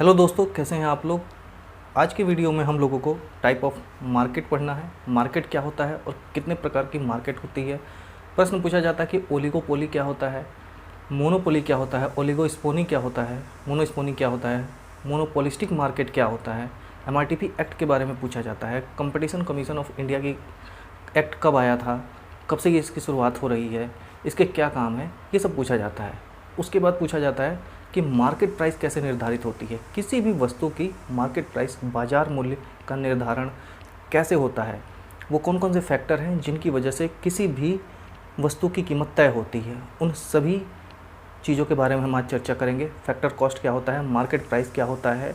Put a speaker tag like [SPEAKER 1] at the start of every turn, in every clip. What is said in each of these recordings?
[SPEAKER 1] Hello दोस्तों, कैसे हैं आप लोग। आज की वीडियो में हम लोगों को टाइप ऑफ मार्केट पढ़ना है। मार्केट क्या होता है और कितने प्रकार की मार्केट होती है। प्रश्न पूछा जाता है कि ओलिगोपोली क्या होता है, मोनोपोली क्या होता है, ओलिगोस्पोनी क्या होता है, मोनोस्पोनी क्या होता है, मोनोपोलिस्टिक मार्केट क्या होता है। एमआरटीपी एक्ट के बारे में पूछा जाता है। कंपटीशन कमीशन ऑफ इंडिया की एक्ट कब आया था, कब से ये इसकी शुरुआत हो रही है, इसके क्या काम है, ये सब पूछा जाता है। उसके बाद पूछा जाता है कि मार्केट प्राइस कैसे निर्धारित होती है। किसी भी वस्तु की मार्केट प्राइस, बाज़ार मूल्य का निर्धारण कैसे होता है, वो कौन कौन से फैक्टर हैं जिनकी वजह से किसी भी वस्तु की कीमत तय होती है। उन सभी चीज़ों के बारे में हम आज चर्चा करेंगे। फैक्टर कॉस्ट क्या होता है, मार्केट प्राइस क्या होता है,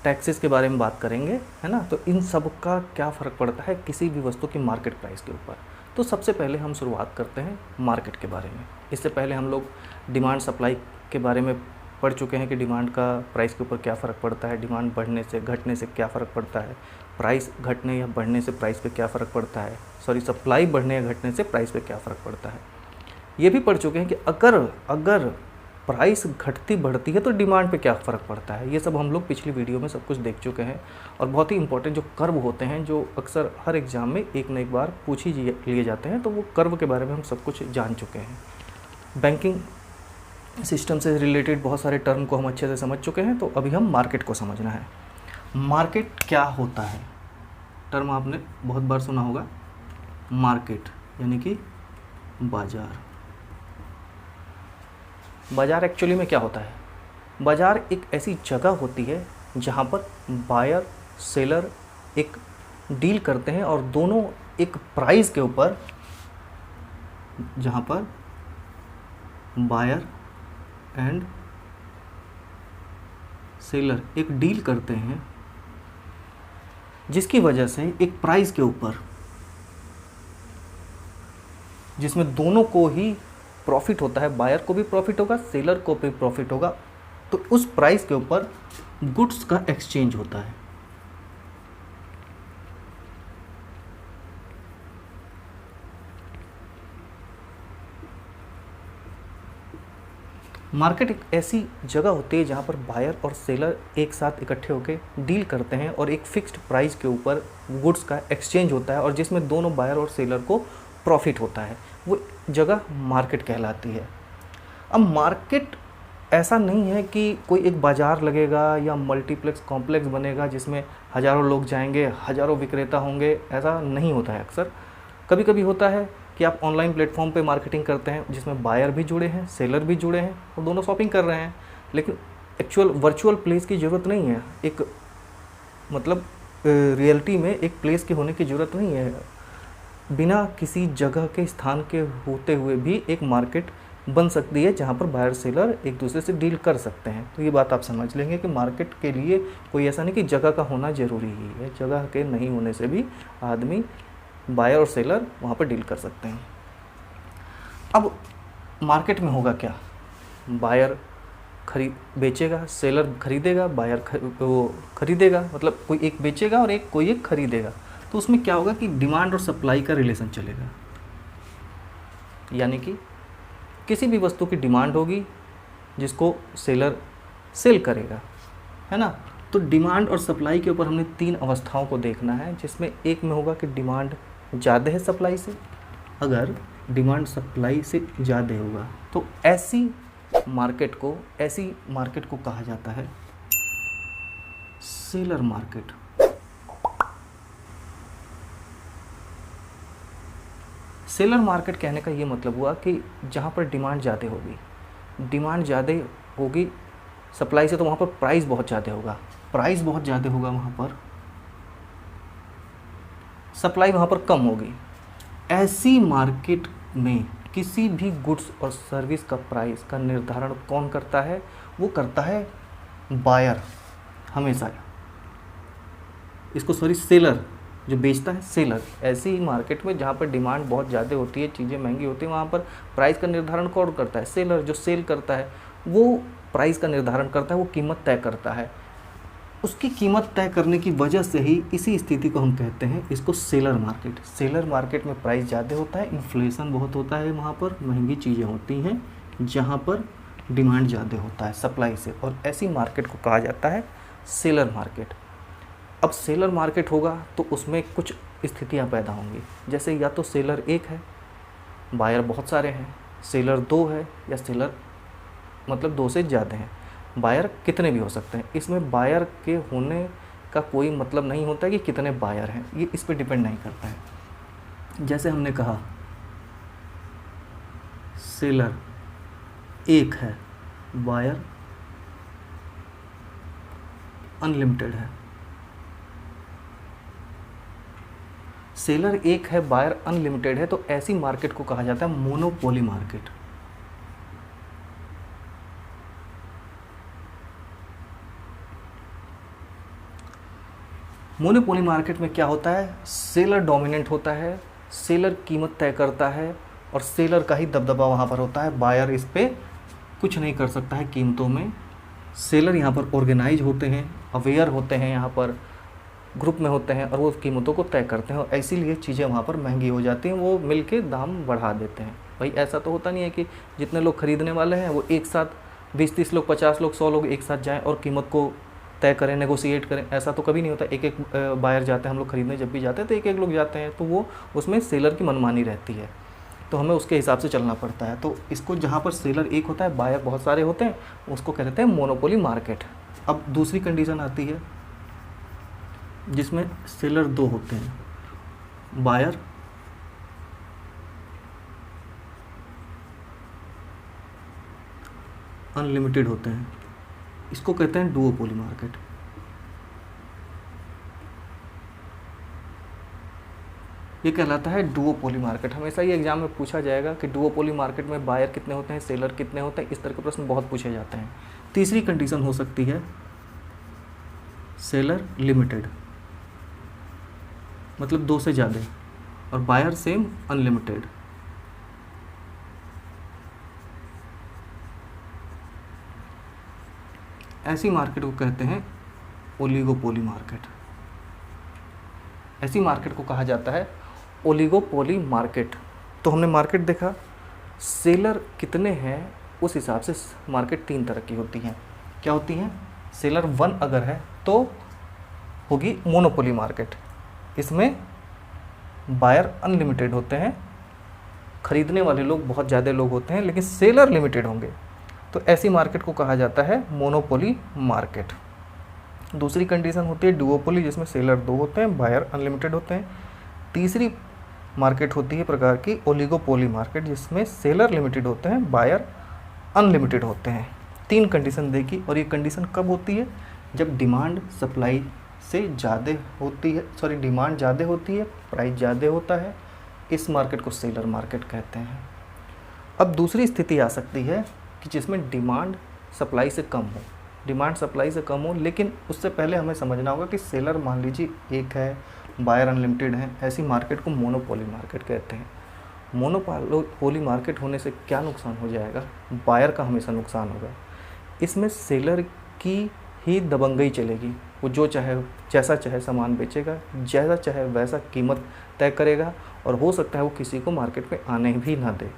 [SPEAKER 1] टैक्सेस के बारे में बात करेंगे, है ना। तो इन सब का क्या फ़र्क पड़ता है किसी भी वस्तु की मार्केट प्राइस के ऊपर। तो सबसे पहले हम शुरुआत करते हैं मार्केट के बारे में। इससे पहले हम लोग डिमांड सप्लाई के बारे में पढ़ चुके हैं कि डिमांड का प्राइस के ऊपर क्या फ़र्क पड़ता है, डिमांड बढ़ने से घटने से क्या फ़र्क पड़ता है, प्राइस घटने या बढ़ने से प्राइस पे क्या फ़र्क पड़ता है, सप्लाई बढ़ने या घटने से प्राइस पे क्या फ़र्क पड़ता है। ये भी पढ़ चुके हैं कि अगर प्राइस घटती बढ़ती है तो डिमांड पे क्या फ़र्क पड़ता है। ये सब हम लोग पिछली वीडियो में सब कुछ देख चुके हैं। और बहुत ही इंपॉर्टेंट जो कर्व होते हैं, जो अक्सर हर एग्ज़ाम में एक न एक बार पूछ ही लिए जाते हैं, तो वो कर्व के बारे में हम सब कुछ जान चुके हैं। बैंकिंग सिस्टम से रिलेटेड बहुत सारे टर्म को हम अच्छे से समझ चुके हैं। तो अभी हम मार्केट को समझना है। मार्केट क्या होता है, टर्म आपने बहुत बार सुना होगा। मार्केट यानी कि बाजार। बाजार एक्चुअली में क्या होता है। बाजार एक ऐसी जगह होती है जहाँ पर बायर सेलर एक डील करते हैं और दोनों एक प्राइस के ऊपर, जहाँ पर बायर एंड सेलर एक डील करते हैं, जिसकी वजह से एक प्राइस के ऊपर, जिसमें दोनों को ही प्रॉफिट होता है, बायर को भी प्रॉफिट होगा, सेलर को भी प्रॉफिट होगा। तो उस प्राइस के ऊपर गुड्स का एक्सचेंज होता है। मार्केट एक ऐसी जगह होती है जहाँ पर बायर और सेलर एक साथ इकट्ठे होकर डील करते हैं और एक फिक्स्ड प्राइस के ऊपर गुड्स का एक्सचेंज होता है और जिसमें दोनों बायर और सेलर को प्रॉफिट होता है। वो जगह मार्केट कहलाती है। अब मार्केट ऐसा नहीं है कि कोई एक बाज़ार लगेगा या मल्टीप्लेक्स कॉम्प्लेक्स बनेगा जिसमें हज़ारों लोग जाएंगे, हज़ारों विक्रेता होंगे। ऐसा नहीं होता है। अक्सर कभी कभी होता है कि आप ऑनलाइन प्लेटफॉर्म पे मार्केटिंग करते हैं जिसमें बायर भी जुड़े हैं, सेलर भी जुड़े हैं और दोनों शॉपिंग कर रहे हैं। लेकिन एक्चुअल वर्चुअल प्लेस की ज़रूरत नहीं है। एक मतलब रियलिटी में एक प्लेस के होने की ज़रूरत नहीं है। बिना किसी जगह के, स्थान के होते हुए भी एक मार्केट बन सकती है जहाँ पर बायर सेलर एक दूसरे से डील कर सकते हैं। तो ये बात आप समझ लेंगे कि मार्केट के लिए कोई ऐसा नहीं कि जगह का होना ज़रूरी ही है। जगह के नहीं होने से भी आदमी, बायर और सेलर वहाँ पर डील कर सकते हैं। अब मार्केट में होगा क्या, बायर बेचेगा, सेलर खरीदेगा, बायर वो खरीदेगा, मतलब कोई एक बेचेगा और कोई एक खरीदेगा। तो उसमें क्या होगा कि डिमांड और सप्लाई का रिलेशन चलेगा। यानी कि किसी भी वस्तु की डिमांड होगी जिसको सेलर सेल करेगा, है ना। तो डिमांड और सप्लाई के ऊपर हमने 3 अवस्थाओं को देखना है, जिसमें एक में होगा कि डिमांड ज़्यादा है सप्लाई से। अगर डिमांड सप्लाई से ज़्यादा होगा तो ऐसी मार्केट को कहा जाता है सेलर मार्केट। सेलर मार्केट कहने का ये मतलब हुआ कि जहाँ पर डिमांड ज़्यादा होगी सप्लाई से, तो वहाँ पर प्राइस बहुत ज़्यादा होगा, वहाँ पर सप्लाई वहाँ पर कम होगी। ऐसी मार्केट में किसी भी गुड्स और सर्विस का प्राइस का निर्धारण कौन करता है, वो करता है बायर हमेशा। सेलर जो बेचता है, सेलर। ऐसी ही मार्केट में जहाँ पर डिमांड बहुत ज़्यादा होती है, चीज़ें महंगी होती हैं, वहाँ पर प्राइस का निर्धारण कौन करता है, सेलर। जो सेल करता है वो प्राइस का निर्धारण करता है, वो कीमत तय करता है। उसकी कीमत तय करने की वजह से ही इसी स्थिति को हम कहते हैं इसको सेलर मार्केट। सेलर मार्केट में प्राइस ज़्यादा होता है, इन्फ्लेशन बहुत होता है, वहाँ पर महंगी चीज़ें होती हैं जहाँ पर डिमांड ज़्यादा होता है सप्लाई से, और ऐसी मार्केट को कहा जाता है सेलर मार्केट। अब सेलर मार्केट होगा तो उसमें कुछ स्थितियां पैदा होंगी, जैसे या तो सेलर एक है, बायर बहुत सारे हैं, सेलर दो है, या सेलर मतलब दो से ज़्यादा हैं, बायर कितने भी हो सकते हैं। इसमें बायर के होने का कोई मतलब नहीं होता कि कितने बायर हैं, ये इस पर डिपेंड नहीं करता है। जैसे हमने कहा सेलर एक है, बायर अनलिमिटेड है। सेलर एक है, बायर अनलिमिटेड है, तो ऐसी मार्केट को कहा जाता है मोनोपोली मार्केट। मोनोपोली मार्केट में क्या होता है, सेलर डोमिनेंट होता है, सेलर कीमत तय करता है और सेलर का ही दबदबा वहाँ पर होता है, बायर इस पर कुछ नहीं कर सकता है कीमतों में। सेलर यहाँ पर ऑर्गेनाइज होते हैं, अवेयर होते हैं, यहाँ पर ग्रुप में होते हैं और वो कीमतों को तय करते हैं, और इसीलिए चीज़ें वहाँ पर महंगी हो जाती हैं, वो मिल के दाम बढ़ा देते हैं। भाई ऐसा तो होता नहीं है कि जितने लोग ख़रीदने वाले हैं वो एक साथ 20-30 लोग, 50 लोग, 100 लोग एक साथ जाएँ और कीमत को तय करें, नेगोशिएट करें, ऐसा तो कभी नहीं होता। एक एक बायर जाते हैं, हम लोग खरीदने जब भी जाते हैं तो एक एक लोग जाते हैं, तो वो उसमें सेलर की मनमानी रहती है, तो हमें उसके हिसाब से चलना पड़ता है। तो इसको जहाँ पर सेलर एक होता है, बायर बहुत सारे होते हैं, उसको कहते हैं मोनोपोली मार्केट। अब दूसरी कंडीशन आती है जिसमें सेलर दो होते हैं, बायर अनलिमिटेड होते हैं, इसको कहते हैं डुओपोली मार्केट। ये कहलाता है डुओपोली मार्केट। हमेशा ये एग्जाम में पूछा जाएगा कि डुओपोली मार्केट में बायर कितने होते हैं, सेलर कितने होते हैं, इस तरह के प्रश्न बहुत पूछे जाते हैं। तीसरी कंडीशन हो सकती है सेलर लिमिटेड, मतलब दो से ज़्यादा, और बायर सेम अनलिमिटेड। ऐसी मार्केट को कहते हैं ओलिगोपोली मार्केट। ऐसी मार्केट को कहा जाता है ओलिगोपोली मार्केट। तो हमने मार्केट देखा, सेलर कितने हैं उस हिसाब से मार्केट तीन तरह की होती हैं। क्या होती हैं, सेलर वन अगर है तो होगी मोनोपोली मार्केट, इसमें बायर अनलिमिटेड होते हैं, खरीदने वाले लोग बहुत ज़्यादा लोग होते हैं, लेकिन सेलर लिमिटेड होंगे, तो ऐसी मार्केट को कहा जाता है मोनोपोली मार्केट। दूसरी कंडीशन होती है डुओपोली, जिसमें सेलर दो होते हैं, बायर अनलिमिटेड होते हैं। तीसरी मार्केट होती है प्रकार की ओलिगोपोली मार्केट, जिसमें सेलर लिमिटेड होते हैं, बायर अनलिमिटेड होते हैं। तीन कंडीशन देखी, और ये कंडीशन कब होती है, जब डिमांड सप्लाई से ज़्यादा होती है, डिमांड ज़्यादा होती है, प्राइस ज़्यादा होता है, इस मार्केट को सेलर मार्केट कहते हैं। अब दूसरी स्थिति आ सकती है कि जिसमें डिमांड सप्लाई से कम हो, डिमांड सप्लाई से कम हो, लेकिन उससे पहले हमें समझना होगा कि सेलर मान लीजिए एक है, बायर अनलिमिटेड है, ऐसी मार्केट को मोनोपोली मार्केट कहते हैं। मोनोपोली मार्केट होने से क्या नुकसान हो जाएगा, बायर का हमेशा नुकसान होगा। इसमें सेलर की ही दबंगई चलेगी, वो जो चाहे जैसा चाहे सामान बेचेगा, जैसा चाहे वैसा कीमत तय करेगा, और हो सकता है वो किसी को मार्केट में आने भी ना दे।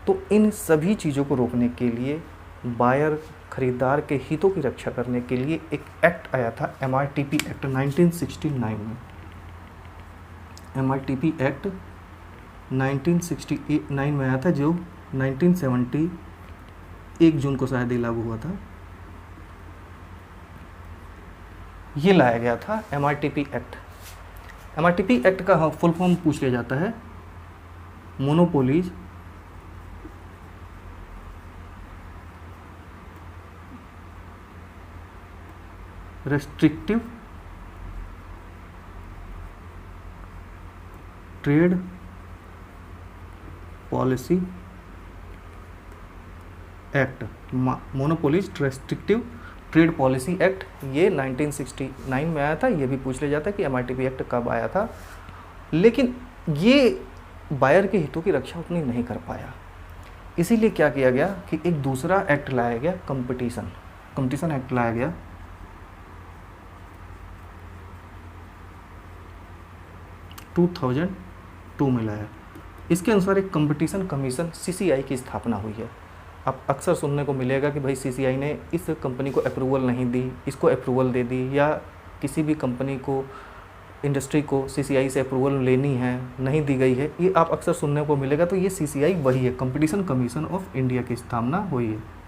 [SPEAKER 1] तो इन सभी चीज़ों को रोकने के लिए, बायर खरीदार के हितों की रक्षा करने के लिए एक एक्ट आया था, MRTP एक्ट 1969 में। MRTP एक्ट 1969 में आया था, जो 1970 1 जून को शायद ही लागू हुआ था। ये लाया गया था MRTP एक्ट। MRTP एक्ट का फुल फॉर्म पूछ लिया जाता है monopolies restrictive trade policy act, monopolies restrictive trade policy act, ये 1969 में आया था। ये भी पूछ लिया जाता है कि MRTP एक्ट कब आया था, लेकिन ये बायर के हितों की रक्षा उतनी नहीं कर पाया। इसीलिए क्या किया गया कि एक दूसरा एक्ट लाया गया, कंपटीशन एक्ट लाया गया, (2002) में लाया। इसके अनुसार एक कंपटीशन कमीशन CCI की स्थापना हुई है। आप अक्सर सुनने को मिलेगा कि भाई सीसीआई ने इस कंपनी को अप्रूवल नहीं दी, इसको अप्रूवल दे दी, या किसी भी कंपनी को, इंडस्ट्री को सीसीआई से अप्रूवल लेनी है, नहीं दी गई है, ये आप अक्सर सुनने को मिलेगा। तो ये सीसीआई वही है, कंपटीशन कमीशन ऑफ इंडिया की स्थापना हुई है।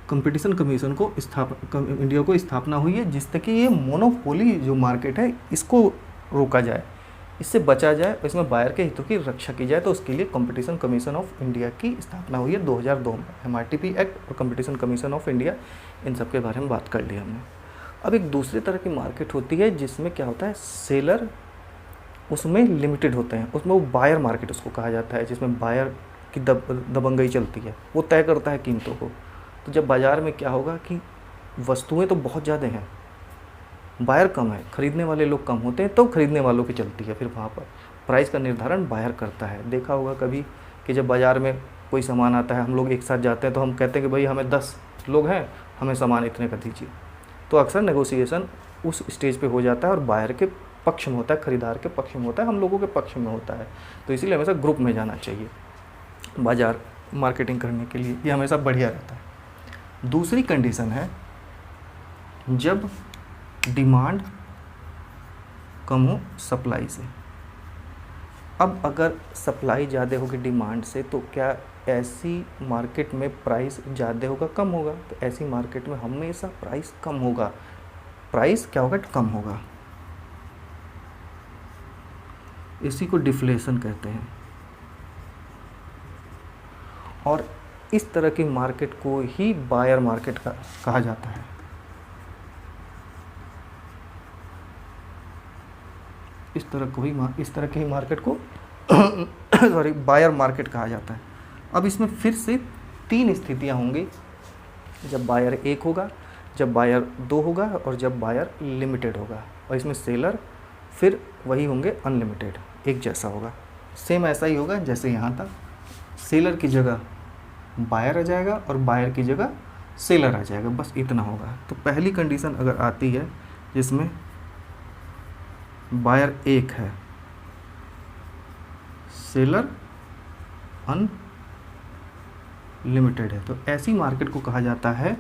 [SPEAKER 1] कंपटीशन कमीशन को इंडिया को स्थापना हुई है, जिससे कि ये मोनोपोली जो मार्केट है इसको रोका जाए, इससे बचा जाए, इसमें बायर के हितों की रक्षा की जाए। तो उसके लिए कंपटीशन कमीशन ऑफ इंडिया की स्थापना हुई है 2002 में। एमआरटीपी एक्ट और कंपटीशन कमीशन ऑफ इंडिया, इन सब के बारे में बात कर ली हमने। अब एक दूसरी तरह की मार्केट होती है जिसमें क्या होता है, सेलर उसमें लिमिटेड होते हैं, उसमें वो बायर मार्केट उसको कहा जाता है, जिसमें बायर की दबंगई चलती है, वो तय करता है कीमतों को। तो जब बाज़ार में क्या होगा कि वस्तुएं तो बहुत ज़्यादा हैं, बायर कम है, ख़रीदने वाले लोग कम होते हैं, तो खरीदने वालों की चलती है, फिर वहाँ पर प्राइस का निर्धारण बायर करता है। देखा होगा कभी कि जब बाज़ार में कोई सामान आता है, हम लोग एक साथ जाते हैं तो हम कहते हैं कि भाई हमें 10 लोग हैं, हमें सामान इतने का दीजिए। तो अक्सर नेगोशिएशन उस स्टेज पे हो जाता है और बायर के पक्ष में होता है, खरीदार के पक्ष में होता है, हम लोगों के पक्ष में होता है। तो इसीलिए हमेशा ग्रुप में जाना चाहिए बाज़ार मार्केटिंग करने के लिए, ये हमेशा बढ़िया रहता है। दूसरी कंडीशन है जब डिमांड कम हो सप्लाई से। अब अगर सप्लाई ज़्यादा होगी डिमांड से, तो क्या ऐसी मार्केट में प्राइस ज़्यादा होगा कम होगा? तो ऐसी मार्केट में हमेशा प्राइस कम होगा। प्राइस क्या होगा? कम होगा। इसी को डिफ्लेशन कहते हैं। और इस तरह की मार्केट को ही बायर मार्केट का कहा जाता है। इस तरह की मार्केट को सॉरी बायर मार्केट कहा जाता है। अब इसमें फिर से 3 स्थितियां होंगी, जब बायर 1 होगा, जब बायर 2 होगा और जब बायर लिमिटेड होगा। और इसमें सेलर फिर वही होंगे अनलिमिटेड, एक जैसा होगा, सेम ऐसा ही होगा जैसे यहाँ था। सेलर की जगह बायर आ जाएगा और बायर की जगह सेलर आ जाएगा, बस इतना होगा। तो पहली कंडीशन अगर आती है जिसमें बायर 1 है, सेलर अनलिमिटेड है, तो ऐसी मार्केट को कहा जाता है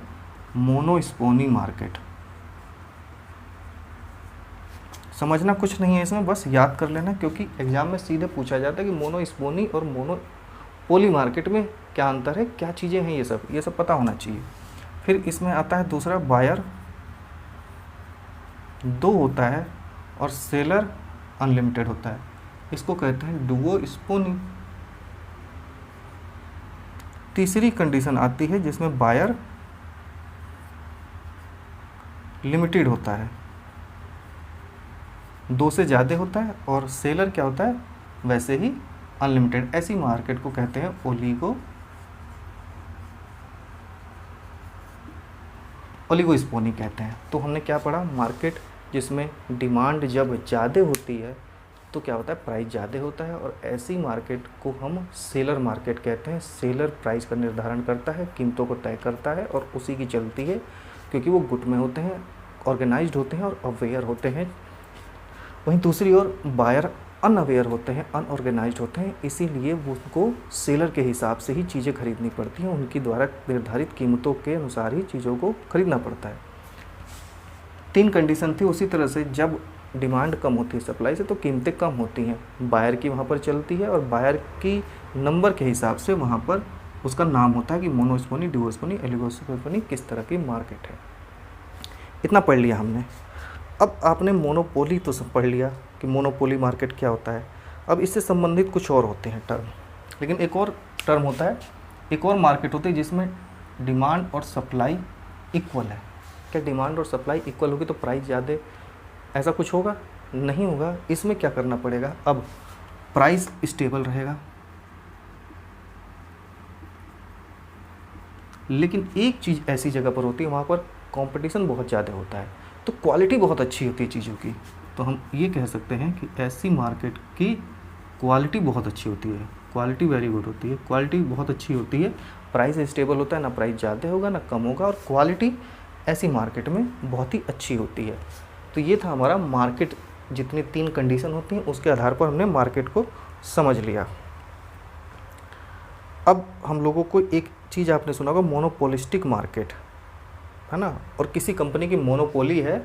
[SPEAKER 1] मोनोस्पोनी मार्केट। समझना कुछ नहीं है इसमें, बस याद कर लेना, क्योंकि एग्जाम में सीधे पूछा जाता है कि मोनोस्पोनी और मोनोपोली मार्केट में क्या अंतर है, क्या चीज़ें हैं, ये सब पता होना चाहिए। फिर इसमें आता है दूसरा, बायर 2 होता है और सेलर अनलिमिटेड होता है, इसको कहते हैं डुओस्पोनी। तीसरी कंडीशन आती है जिसमें बायर लिमिटेड होता है, 2 से ज़्यादा होता है, और सेलर क्या होता है वैसे ही अनलिमिटेड। ऐसी मार्केट को कहते हैं ओलिगोस्पोनी कहते हैं। तो हमने क्या पढ़ा, मार्केट जिसमें डिमांड जब ज़्यादा होती है तो क्या होता है, प्राइस ज़्यादा होता है, और ऐसी मार्केट को हम सेलर मार्केट कहते हैं। सेलर प्राइस का निर्धारण करता है, कीमतों को तय करता है और उसी की चलती है, क्योंकि वो गुट में होते हैं, ऑर्गेनाइज्ड होते हैं और अवेयर होते हैं। वहीं दूसरी ओर बायर अनअवेयर होते हैं, अनऑर्गेनाइज्ड होते हैं, इसीलिए उनको सेलर के हिसाब से ही चीज़ें खरीदनी पड़ती हैं, उनकी द्वारा निर्धारित कीमतों के अनुसार ही चीज़ों को खरीदना पड़ता है। 3 कंडीशन थी। उसी तरह से जब डिमांड कम होती है सप्लाई से, तो कीमतें कम होती हैं, बायर की वहाँ पर चलती है, और बायर की नंबर के हिसाब से वहाँ पर उसका नाम होता है कि मोनोस्पोनी, डुओस्पोनी, ओलिगोस्पोनी किस तरह की मार्केट है। इतना पढ़ लिया हमने। अब आपने मोनोपोली तो सब पढ़ लिया कि मोनोपोली मार्केट क्या होता है। अब इससे संबंधित कुछ और होते हैं टर्म, लेकिन एक और टर्म होता है, एक और मार्केट होती है जिसमें डिमांड और सप्लाई इक्वल है। क्या डिमांड और सप्लाई इक्वल होगी तो प्राइस ज़्यादा, ऐसा कुछ होगा? नहीं होगा। इसमें क्या करना पड़ेगा, अब प्राइस स्टेबल रहेगा, लेकिन एक चीज़ ऐसी जगह पर होती है वहाँ पर कंपटीशन बहुत ज़्यादा होता है, तो क्वालिटी बहुत अच्छी होती है चीज़ों की। तो हम ये कह सकते हैं कि ऐसी मार्केट की क्वालिटी बहुत अच्छी होती है, क्वालिटी वेरी गुड होती है, क्वालिटी बहुत अच्छी होती है, प्राइस स्टेबल होता है, ना प्राइस ज़्यादा होगा ना कम होगा, और क्वालिटी ऐसी मार्केट में बहुत ही अच्छी होती है। तो तो ये था हमारा मार्केट, जितनी 3 कंडीशन होती हैं उसके आधार पर हमने मार्केट को समझ लिया। अब हम लोगों को एक चीज़ आपने सुना होगा, मोनोपोलिस्टिक मार्केट, है ना। और किसी कंपनी की मोनोपोली है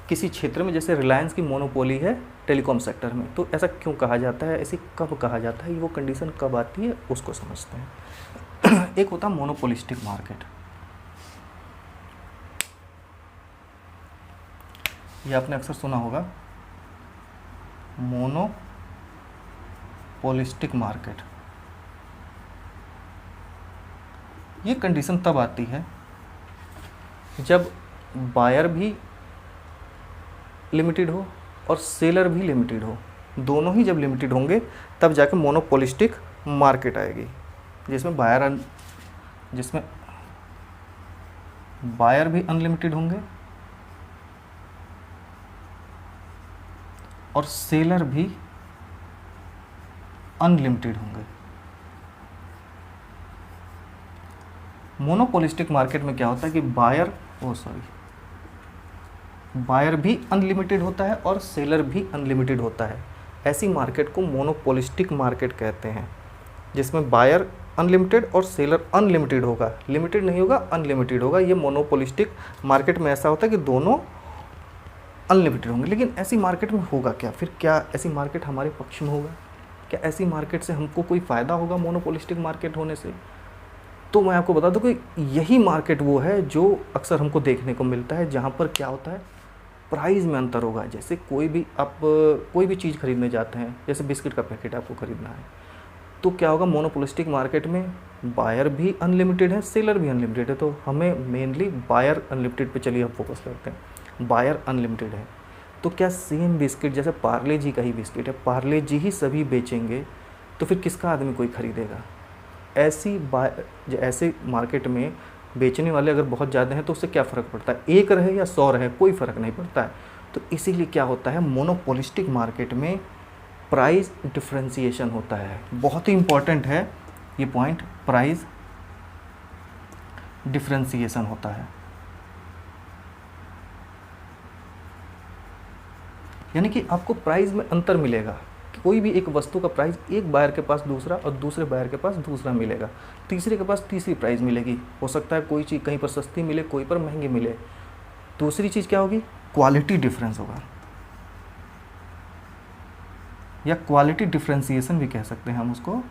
[SPEAKER 1] किसी क्षेत्र में, जैसे रिलायंस की मोनोपोली है टेलीकॉम सेक्टर में, तो ऐसा क्यों कहा जाता है, ऐसी कब कहा जाता है, वो कंडीशन कब आती है उसको समझते हैं। एक होता है मोनोपोलिस्टिक मार्केट, ये आपने अक्सर सुना होगा, मोनोपोलिस्टिक मार्केट। ये कंडीशन तब आती है जब बायर भी लिमिटेड हो और सेलर भी लिमिटेड हो, दोनों ही जब लिमिटेड होंगे तब जाके मोनोपोलिस्टिक मार्केट आएगी, जिसमें बायर भी अनलिमिटेड होंगे और सेलर भी अनलिमिटेड होंगे। मोनोपोलिस्टिक मार्केट में क्या होता है कि बायर भी अनलिमिटेड होता है और सेलर भी अनलिमिटेड होता है। ऐसी मार्केट को मोनोपोलिस्टिक मार्केट कहते हैं, जिसमें बायर अनलिमिटेड और सेलर अनलिमिटेड होगा, लिमिटेड नहीं होगा, अनलिमिटेड होगा। ये मोनोपोलिस्टिक मार्केट में ऐसा होता है कि दोनों अनलिमिटेड होंगे। लेकिन ऐसी मार्केट में होगा क्या फिर, क्या ऐसी मार्केट हमारे पक्ष में होगा, क्या ऐसी मार्केट से हमको कोई फ़ायदा होगा मोनोपोलिस्टिक मार्केट होने से? तो मैं आपको बता दूं कि यही मार्केट वो है जो अक्सर हमको देखने को मिलता है, जहाँ पर क्या होता है, प्राइस में अंतर होगा। जैसे कोई भी चीज़ खरीदने जाते हैं, जैसे बिस्किट का पैकेट आपको खरीदना है, तो क्या होगा, मोनोपोलिस्टिक मार्केट में बायर भी अनलिमिटेड है, सेलर भी अनलिमिटेड है। तो हमें मेनली बायर अनलिमिटेड पे चलिए हम फोकस करते हैं। बायर अनलिमिटेड है तो क्या सेम बिस्किट, जैसे पार्ले जी का ही बिस्किट है, पार्ले जी ही सभी बेचेंगे, तो फिर किसका आदमी कोई ख़रीदेगा? ऐसे मार्केट में बेचने वाले अगर बहुत ज़्यादा हैं तो उससे क्या फ़र्क पड़ता है, 1 रहे या 100 रहे, कोई फ़र्क नहीं पड़ता है। तो इसीलिए क्या होता है, मोनोपोलिस्टिक मार्केट में प्राइस डिफरेंशिएशन होता है। बहुत ही इंपॉर्टेंट है ये पॉइंट, प्राइस डिफरेंशिएशन होता है। यानी कि आपको प्राइस में अंतर मिलेगा, कोई भी एक वस्तु का प्राइस एक बायर के पास दूसरा और दूसरे बायर के पास दूसरा मिलेगा, तीसरे के पास तीसरी प्राइस मिलेगी। हो सकता है कोई चीज़ कहीं पर सस्ती मिले, कोई पर महंगी मिले। दूसरी चीज़ क्या होगी, क्वालिटी डिफरेंस होगा, या क्वालिटी डिफरेंशिएशन भी कह सकते हैं हम उसको।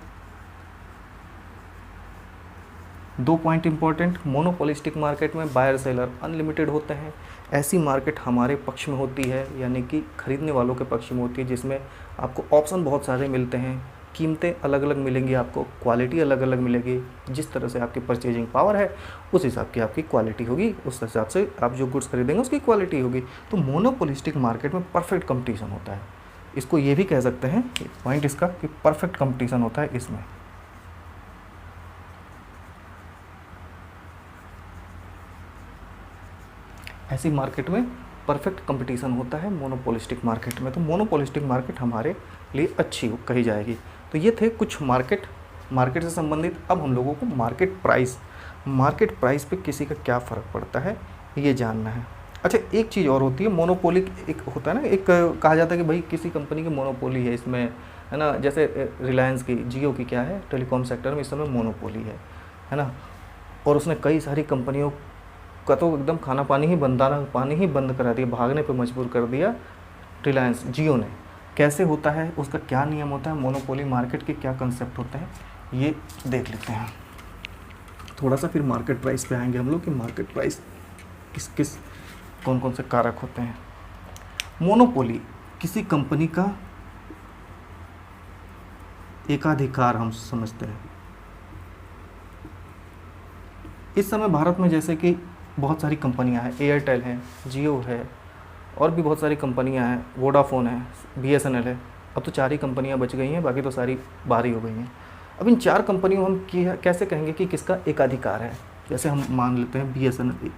[SPEAKER 1] 2 पॉइंट इंपॉर्टेंट, मोनोपोलिस्टिक मार्केट में बायर सेलर अनलिमिटेड होते हैं। ऐसी मार्केट हमारे पक्ष में होती है, यानी कि खरीदने वालों के पक्ष में होती है, जिसमें आपको ऑप्शन बहुत सारे मिलते हैं, कीमतें अलग अलग मिलेंगी, आपको क्वालिटी अलग अलग मिलेगी। जिस तरह से आपकी परचेजिंग पावर है उस हिसाब की आपकी क्वालिटी होगी, उस हिसाब से आप जो गुड्स खरीदेंगे उसकी क्वालिटी होगी। तो मोनोपोलिस्टिक मार्केट में परफेक्ट कंपटीशन होता है। इसको ये भी कह सकते हैं पॉइंट इसका कि परफेक्ट कंपटीशन होता है इसमें। ऐसी मार्केट में परफेक्ट कंपटीशन होता है मोनोपोलिस्टिक मार्केट में। तो मोनोपोलिस्टिक मार्केट हमारे लिए अच्छी कही जाएगी। तो ये थे कुछ मार्केट से संबंधित। अब हम लोगों को मार्केट प्राइस पे किसी का क्या फ़र्क पड़ता है ये जानना है। अच्छा, एक चीज़ और होती है, मोनोपोली एक होता है ना, एक कहा जाता है कि भाई किसी कंपनी की मोनोपोली है इसमें, है ना। जैसे रिलायंस की, जियो की क्या है, टेलीकॉम सेक्टर में इस समय मोनोपोली है ना। और उसने कई सारी कंपनियों का तो एकदम खाना पानी ही बंद करा दिया, भागने पे मजबूर कर दिया रिलायंस जियो ने। कैसे होता है, उसका क्या नियम होता है, मोनोपोली मार्केट के क्या कंसेप्ट होते हैं, ये देख लेते हैं। थोड़ा सा फिर मार्केट प्राइस पे आएंगे हम लोग कि मार्केट प्राइस कौन कौन से कारक होते हैं। मोनोपोली किसी कंपनी का एकाधिकार हम समझते हैं। इस समय भारत में जैसे कि बहुत सारी कंपनियां हैं, एयरटेल है, जियो है, और भी बहुत सारी कंपनियां हैं, वोडाफोन है, BSNL है। अब तो 4 ही कंपनियां बच गई हैं, बाकी तो सारी बाहर ही हो गई हैं। अब इन 4 कंपनियों हम कैसे कहेंगे कि किसका एकाधिकार है। जैसे हम मान लेते हैं BSNL,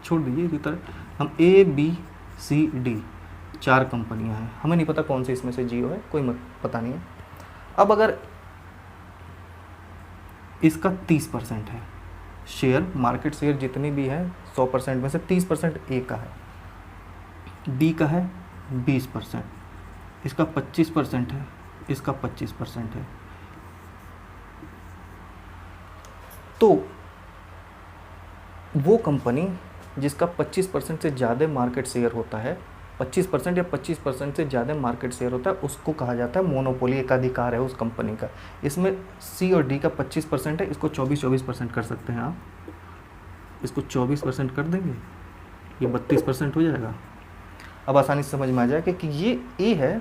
[SPEAKER 1] छोड़ दीजिए इसी तरह, हम ABCD 4 कंपनियां हैं, हमें नहीं पता कौन सी इसमें से जियो है, कोई पता नहीं है। अब अगर इसका 30% है शेयर, मार्केट शेयर जितनी भी है 100% में से 30% ए का है, डी का है 20%, इसका 25% है, इसका 25% है। तो वो कंपनी जिसका 25% से ज़्यादा मार्केट शेयर होता है, 25% या 25% से ज़्यादा मार्केट शेयर होता है, उसको कहा जाता है मोनोपोली, एकाधिकार है उस कंपनी का। इसमें सी और डी का 25% है, इसको 24% कर सकते हैं आप, इसको 24% कर देंगे, ये 32% हो जाएगा। अब आसानी से समझ में आ जाएगा कि ये ए है,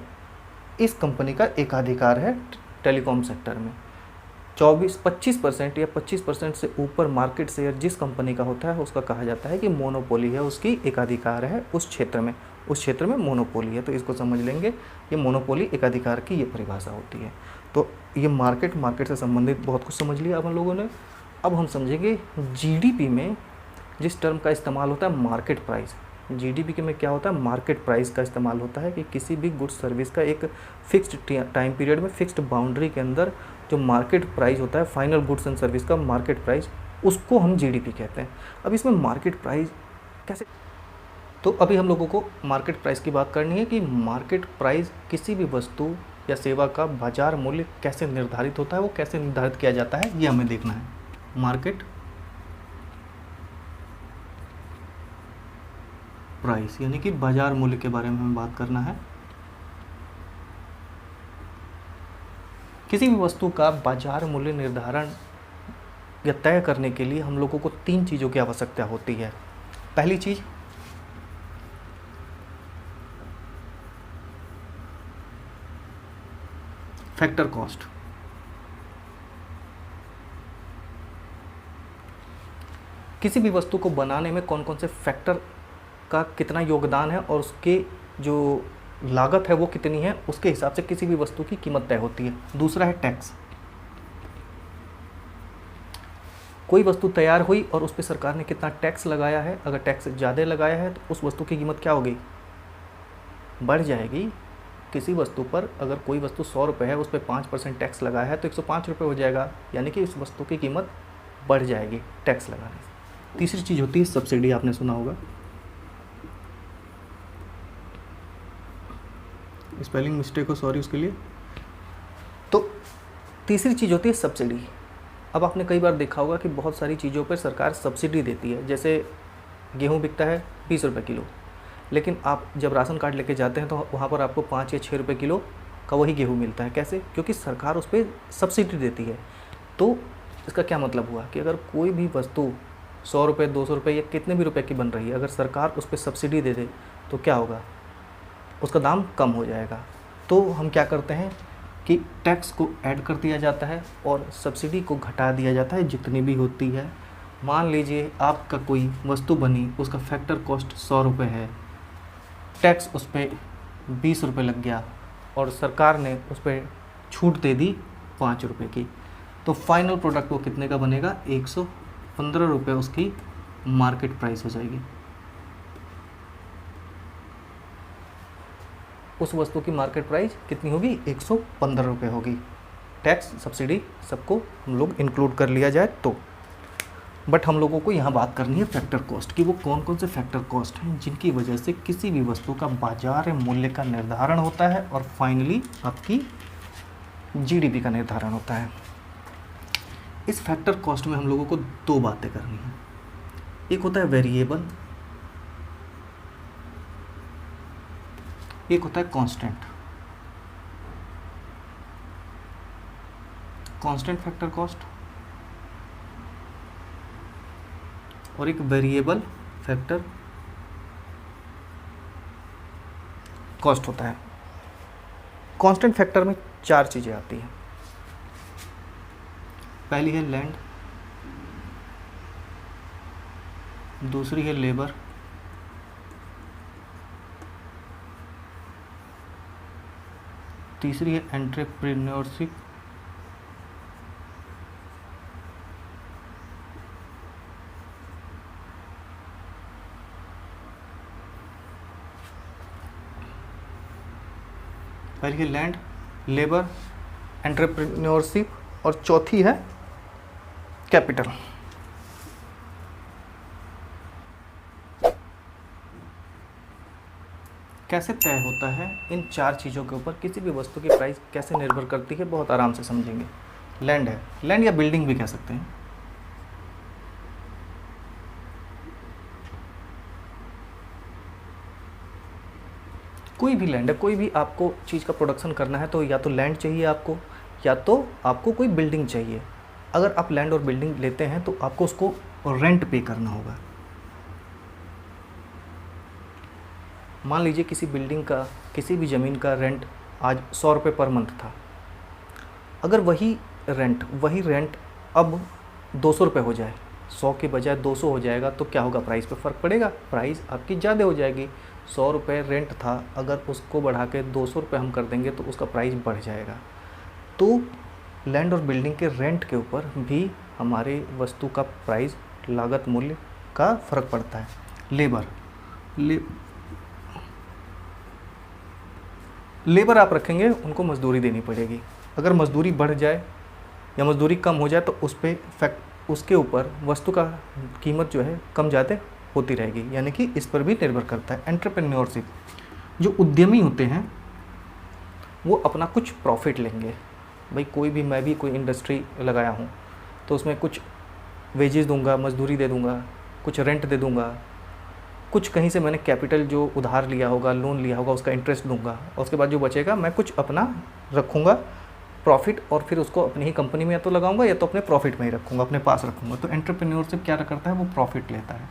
[SPEAKER 1] इस कंपनी का एकाधिकार है टेलीकॉम सेक्टर में। 25% या 25% से ऊपर मार्केट शेयर जिस कंपनी का होता है उसका कहा जाता है कि मोनोपोली है, उसकी एकाधिकार है उस क्षेत्र में, उस क्षेत्र में मोनोपोली है। तो इसको समझ लेंगे, ये मोनोपोली एकाधिकार की ये परिभाषा होती है। तो ये मार्केट से संबंधित बहुत कुछ समझ लिया अपन लोगों ने। अब हम समझेंगे जीडीपी में जिस टर्म का इस्तेमाल होता है मार्केट प्राइस। जीडीपी के में क्या होता है, मार्केट प्राइस का इस्तेमाल होता है कि किसी भी गुड्स सर्विस का एक फिक्स्ड टाइम पीरियड में, फिक्स्ड बाउंड्री के अंदर जो मार्केट प्राइस होता है, फाइनल गुड्स एंड सर्विस का मार्केट प्राइस, उसको हम जीडीपी कहते हैं। अब इसमें मार्केट प्राइस कैसे, तो अभी हम लोगों को मार्केट प्राइस की बात करनी है कि मार्केट प्राइस किसी भी वस्तु या सेवा का बाजार मूल्य कैसे निर्धारित होता है, वो कैसे निर्धारित किया जाता है, ये हमें देखना है। मार्केट प्राइस यानी कि बाजार मूल्य के बारे में हमें बात करना है। किसी भी वस्तु का बाजार मूल्य निर्धारण या तय करने के लिए हम लोगों को 3 चीज़ों की आवश्यकता होती है। पहली चीज़ फैक्टर कॉस्ट। किसी भी वस्तु को बनाने में कौन कौन से फैक्टर का कितना योगदान है और उसके जो लागत है वो कितनी है, उसके हिसाब से किसी भी वस्तु की कीमत तय होती है। दूसरा है टैक्स। कोई वस्तु तैयार हुई और उस पर सरकार ने कितना टैक्स लगाया है, अगर टैक्स ज़्यादा लगाया है तो उस वस्तु की कीमत क्या होगी, बढ़ जाएगी। किसी वस्तु पर अगर कोई वस्तु 100 रुपये है, उस पर 5% टैक्स लगाया है तो 105 रुपये हो जाएगा, यानी कि उस वस्तु की कीमत बढ़ जाएगी टैक्स लगाने से। तीसरी चीज़ होती है सब्सिडी, आपने सुना होगा, स्पेलिंग मिस्टेक हो सॉरी उसके लिए। तो तीसरी चीज़ होती है सब्सिडी। अब आपने कई बार देखा होगा कि बहुत सारी चीज़ों पर सरकार सब्सिडी देती है। जैसे गेहूँ बिकता है 20 रुपये किलो, लेकिन आप जब राशन कार्ड लेके जाते हैं तो वहाँ पर आपको 5 या 6 रुपये किलो का वही गेहूँ मिलता है। कैसे? क्योंकि सरकार उस पर सब्सिडी देती है। तो इसका क्या मतलब हुआ कि अगर कोई भी वस्तु 100 रुपये, 200 रुपये या कितने भी रुपए की बन रही है, अगर सरकार उस पर सब्सिडी दे दे तो क्या होगा, उसका दाम कम हो जाएगा। तो हम क्या करते हैं कि टैक्स को ऐड कर दिया जाता है और सब्सिडी को घटा दिया जाता है जितनी भी होती है। मान लीजिए आपका कोई वस्तु बनी, उसका फैक्टर कॉस्ट 100 रुपये है, टैक्स उस पर 20 रुपये लग गया और सरकार ने उस पर छूट दे दी 5 रुपये की, तो फाइनल प्रोडक्ट वो कितने का बनेगा, 115 रुपये उसकी मार्केट प्राइस हो जाएगी। उस वस्तु की मार्केट प्राइस कितनी होगी, 115 रुपये होगी। टैक्स सब्सिडी सबको हम लोग इंक्लूड कर लिया जाए तो। बट हम लोगों को यहाँ बात करनी है फैक्टर कॉस्ट की। वो कौन कौन से फैक्टर कॉस्ट हैं जिनकी वजह से किसी भी वस्तु का बाजार मूल्य का निर्धारण होता है और फाइनली आपकी जीडीपी का निर्धारण होता है। इस फैक्टर कॉस्ट में हम लोगों को 2 बातें करनी है। एक होता है वेरिएबल, एक होता है कांस्टेंट। कांस्टेंट फैक्टर कॉस्ट और एक वेरिएबल फैक्टर कॉस्ट होता है। कांस्टेंट फैक्टर में 4 चीज़ें आती हैं। पहली है लैंड, दूसरी है लेबर, तीसरी है एंटरप्रेन्योरशिप, पहली है लैंड, लेबर, एंटरप्रेन्योरशिप और चौथी है कैपिटल। कैसे तय होता है, इन 4 चीज़ों के ऊपर किसी भी वस्तु की प्राइस कैसे निर्भर करती है, बहुत आराम से समझेंगे। लैंड है, लैंड या बिल्डिंग भी कह सकते हैं। कोई भी लैंड है, कोई भी आपको चीज़ का प्रोडक्शन करना है तो या तो लैंड चाहिए आपको, या तो आपको कोई बिल्डिंग चाहिए। अगर आप लैंड और बिल्डिंग लेते हैं तो आपको उसको रेंट पे करना होगा। मान लीजिए किसी बिल्डिंग का, किसी भी ज़मीन का रेंट आज 100 रुपये पर मंथ था। अगर वही रेंट अब 200 रुपये हो जाए, 100 के बजाय 200 हो जाएगा, तो क्या होगा, प्राइस पे फ़र्क पड़ेगा, प्राइस आपकी ज़्यादा हो जाएगी। 100 रुपये रेंट था, अगर उसको बढ़ा के 200 रुपये हम कर देंगे तो उसका प्राइस बढ़ जाएगा। तो लैंड और बिल्डिंग के रेंट के ऊपर भी हमारे वस्तु का प्राइस, लागत मूल्य का फ़र्क पड़ता है। लेबर आप रखेंगे, उनको मजदूरी देनी पड़ेगी। अगर मजदूरी बढ़ जाए या मजदूरी कम हो जाए तो उसके ऊपर वस्तु का कीमत जो है कम ज़्यादा होती रहेगी, यानी कि इस पर भी निर्भर करता है। एंटरप्रेन्योरशिप, जो उद्यमी होते हैं वो अपना कुछ प्रॉफिट लेंगे। भाई मैं भी कोई इंडस्ट्री लगाया हूँ तो उसमें कुछ वेजेस दूंगा, मजदूरी दे दूंगा, कुछ रेंट दे दूंगा, कुछ कहीं से मैंने कैपिटल जो उधार लिया होगा, लोन लिया होगा, उसका इंटरेस्ट दूंगा, और उसके बाद जो बचेगा मैं कुछ अपना रखूँगा प्रॉफिट, और फिर उसको अपनी ही कंपनी में या तो लगाऊंगा या तो अपने प्रॉफिट में ही रखूँगा, अपने पास रखूँगा। तो एंटरप्रेन्योरशिप क्या करता है, वो प्रॉफिट लेता है।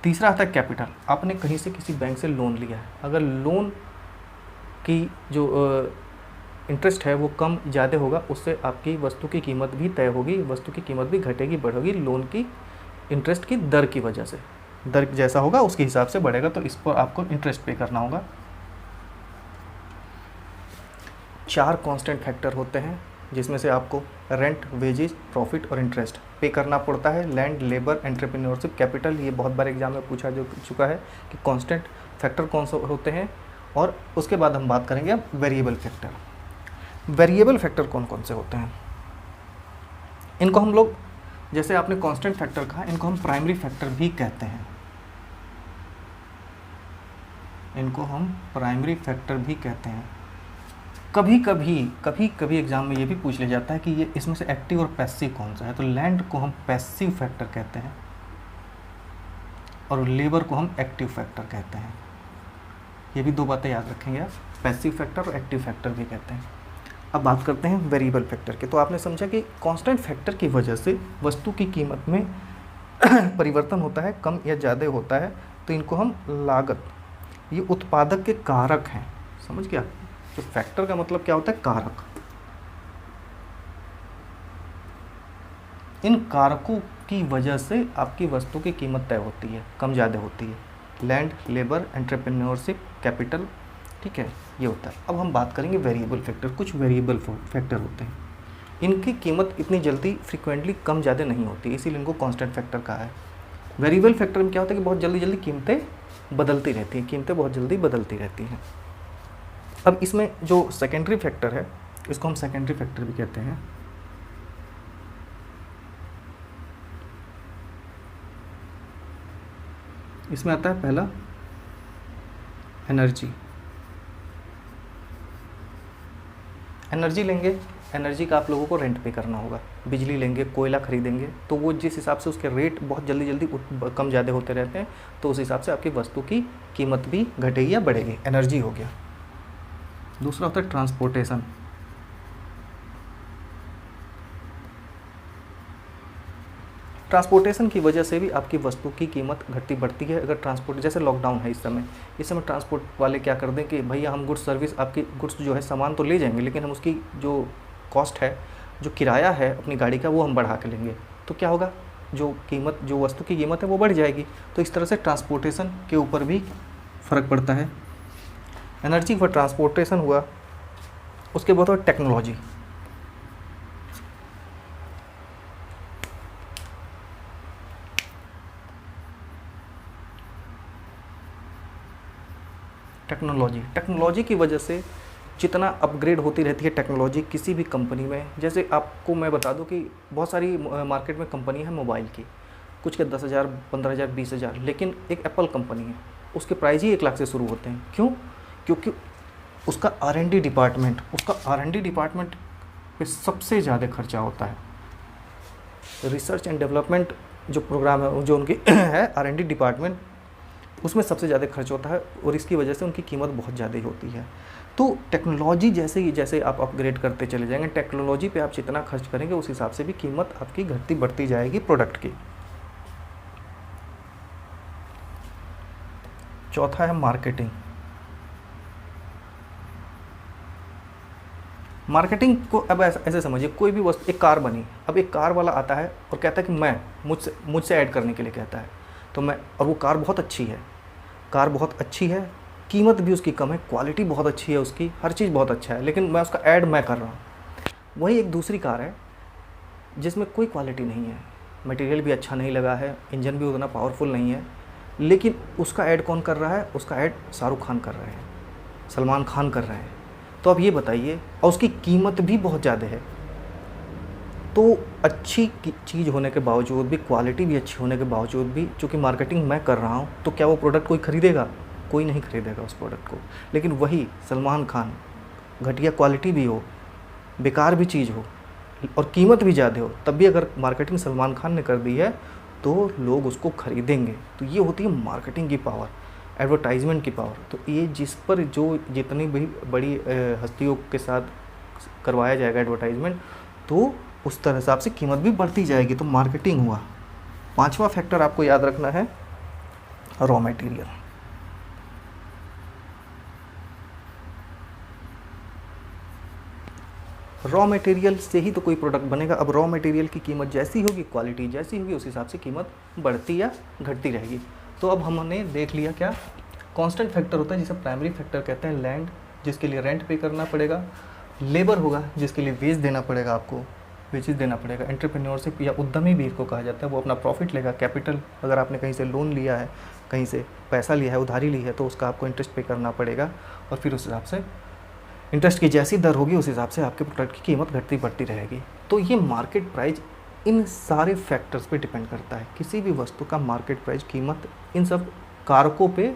[SPEAKER 1] तीसरा आता है कैपिटल। आपने कहीं से किसी बैंक से लोन लिया है, अगर लोन की जो इंटरेस्ट है वो कम ज़्यादा होगा, उससे आपकी वस्तु की कीमत भी तय होगी, वस्तु की कीमत भी घटेगी बढ़ेगी, लोन की इंटरेस्ट की दर की वजह से। दर जैसा होगा उसके हिसाब से बढ़ेगा, तो इस पर आपको इंटरेस्ट पे करना होगा। 4 कांस्टेंट फैक्टर होते हैं जिसमें से आपको रेंट, वेजेस, प्रॉफिट और इंटरेस्ट पे करना पड़ता है। लैंड, लेबर, एंटरप्रेन्योरशिप, कैपिटल, ये बहुत बार एग्जाम में पूछा जो चुका है कि कांस्टेंट फैक्टर कौन से होते हैं। और उसके बाद हम बात करेंगे अब वेरिएबल फैक्टर। वेरिएबल फैक्टर कौन कौन से होते हैं, इनको हम लोग, जैसे आपने कांस्टेंट फैक्टर कहा, इनको हम प्राइमरी फैक्टर भी कहते हैं। इनको हम प्राइमरी फैक्टर भी कहते हैं। कभी कभी एग्जाम में ये भी पूछ लिया जाता है कि ये इसमें से एक्टिव और पैसिव कौन सा है, तो लैंड को हम पैसिव फैक्टर कहते हैं और लेबर को हम एक्टिव फैक्टर कहते हैं। ये भी 2 बातें याद रखेंगे आप, पैसिव फैक्टर और एक्टिव फैक्टर भी कहते हैं। अब बात करते हैं वेरिएबल फैक्टर के। तो आपने समझा कि कांस्टेंट फैक्टर की वजह से वस्तु की कीमत में परिवर्तन होता है, कम या ज़्यादा होता है, तो इनको हम लागत, ये उत्पादक के कारक हैं। समझ गया, तो फैक्टर का मतलब क्या होता है, कारक। इन कारकों की वजह से आपकी वस्तु की कीमत तय होती है, कम ज़्यादा होती है। लैंड, लेबर, एंटरप्रेन्योरशिप, कैपिटल, ठीक है, ये होता है। अब हम बात करेंगे वेरिएबल फैक्टर। कुछ वेरिएबल फैक्टर होते हैं, इनकी कीमत इतनी जल्दी फ्रीक्वेंटली कम ज़्यादा नहीं होती, इसीलिए इनको कांस्टेंट फैक्टर कहा है। वेरिएबल फैक्टर में क्या होता है कि बहुत जल्दी कीमतें बदलती रहती हैं, कीमतें बहुत जल्दी बदलती रहती हैं। अब इसमें जो सेकेंडरी फैक्टर है, इसको हम सेकेंडरी फैक्टर भी कहते हैं। इसमें आता है पहला एनर्जी। एनर्जी लेंगे, एनर्जी का आप लोगों को रेंट पे करना होगा। बिजली लेंगे, कोयला खरीदेंगे, तो वो जिस हिसाब से उसके रेट बहुत जल्दी कम ज़्यादा होते रहते हैं, तो उस हिसाब से आपकी वस्तु की कीमत भी घटेगी या बढ़ेगी। एनर्जी हो गया। दूसरा होता है ट्रांसपोर्टेशन। ट्रांसपोर्टेशन की वजह से भी आपकी वस्तु की कीमत घटती बढ़ती है। अगर ट्रांसपोर्ट, जैसे लॉकडाउन है इस समय ट्रांसपोर्ट वाले क्या कर दें कि भैया हम गुड्स सर्विस, आपकी गुड्स जो है सामान तो ले जाएंगे, लेकिन हम उसकी जो कॉस्ट है, जो किराया है अपनी गाड़ी का, वो हम बढ़ा के लेंगे। तो क्या होगा, जो वस्तु की कीमत है वो बढ़ जाएगी। तो इस तरह से ट्रांसपोर्टेशन के ऊपर भी फ़र्क पड़ता है। एनर्जी फॉर ट्रांसपोर्टेशन हुआ। उसके बाद और टेक्नोलॉजी। टेक्नोलॉजी की वजह से जितना अपग्रेड होती रहती है टेक्नोलॉजी किसी भी कंपनी में, जैसे आपको मैं बता दूं कि बहुत सारी मार्केट में कंपनी है मोबाइल की, कुछ के 10,000, 15,000, 20,000, लेकिन एक एप्पल कंपनी है, उसके प्राइस ही 1 लाख से शुरू होते हैं। क्यों? क्योंकि उसका R&D डिपार्टमेंट पे सबसे ज़्यादा खर्चा होता है। रिसर्च एंड डेवलपमेंट जो प्रोग्राम है, जो उनकी है R&D डिपार्टमेंट, उसमें सबसे ज़्यादा खर्च होता है और इसकी वजह से उनकी कीमत बहुत ज़्यादा ही होती है। तो टेक्नोलॉजी जैसे आप अपग्रेड करते चले जाएंगे, टेक्नोलॉजी पे आप जितना खर्च करेंगे उस हिसाब से भी कीमत आपकी घटती बढ़ती जाएगी प्रोडक्ट की। चौथा है मार्केटिंग। मार्केटिंग को अब ऐसे समझिए, कोई भी वस्तु, एक कार बनी, अब एक कार वाला आता है और कहता है कि मैं मुझसे ऐड करने के लिए कहता है, तो मैं, और वो कार बहुत अच्छी है, कीमत भी उसकी कम है, क्वालिटी बहुत अच्छी है उसकी, हर चीज़ बहुत अच्छा है, लेकिन मैं उसका ऐड मैं कर रहा हूँ। वही एक दूसरी कार है जिसमें कोई क्वालिटी नहीं है, मटेरियल भी अच्छा नहीं लगा है, इंजन भी उतना पावरफुल नहीं है, लेकिन उसका ऐड कौन कर रहा है? उसका ऐड शाहरुख खान कर रहे हैं, सलमान खान कर रहे हैं। तो अब ये बताइए, और उसकी कीमत भी बहुत ज़्यादा है। तो अच्छी चीज़ होने के बावजूद भी, क्वालिटी भी अच्छी होने के बावजूद भी, चूँकि मार्केटिंग मैं कर रहा हूँ, तो क्या वो प्रोडक्ट कोई ख़रीदेगा? कोई नहीं खरीदेगा उस प्रोडक्ट को। लेकिन वही सलमान खान, घटिया क्वालिटी भी हो, बेकार भी चीज़ हो और कीमत भी ज़्यादा हो, तब भी अगर मार्केटिंग सलमान खान ने कर दी है तो लोग उसको खरीदेंगे। तो ये होती है मार्केटिंग की पावर, एडवर्टाइजमेंट की पावर। तो ये जिस पर जो जितनी भी बड़ी हस्तियों के साथ करवाया जाएगा एडवर्टाइजमेंट, तो उस तरह हिसाब से कीमत भी बढ़ती जाएगी। तो मार्केटिंग हुआ। पांचवा फैक्टर आपको याद रखना है, रॉ मटेरियल। रॉ मटेरियल से ही तो कोई प्रोडक्ट बनेगा। अब रॉ मटेरियल की कीमत जैसी होगी, क्वालिटी जैसी होगी, उस हिसाब से कीमत बढ़ती या घटती रहेगी। तो अब हमने देख लिया क्या कांस्टेंट फैक्टर होता है, जिसे प्राइमरी फैक्टर कहते हैं। लैंड, जिसके लिए रेंट पे करना पड़ेगा। लेबर होगा, जिसके लिए वेज देना पड़ेगा, आपको वेजेस देना पड़ेगा। एंटरप्रेन्योरशिप या उद्यमी भी इसको कहा जाता है, वो अपना प्रॉफिट लेगा। कैपिटल, अगर आपने कहीं से लोन लिया है, कहीं से पैसा लिया है, उधारी ली है, तो उसका आपको इंटरेस्ट पे करना पड़ेगा, और फिर उस हिसाब से इंटरेस्ट की जैसी दर होगी उस हिसाब से आपके प्रोडक्ट की कीमत घटती बढ़ती रहेगी। तो ये मार्केट प्राइस इन सारे फैक्टर्स पे डिपेंड करता है। किसी भी वस्तु का मार्केट प्राइस, कीमत, इन सब कारकों पे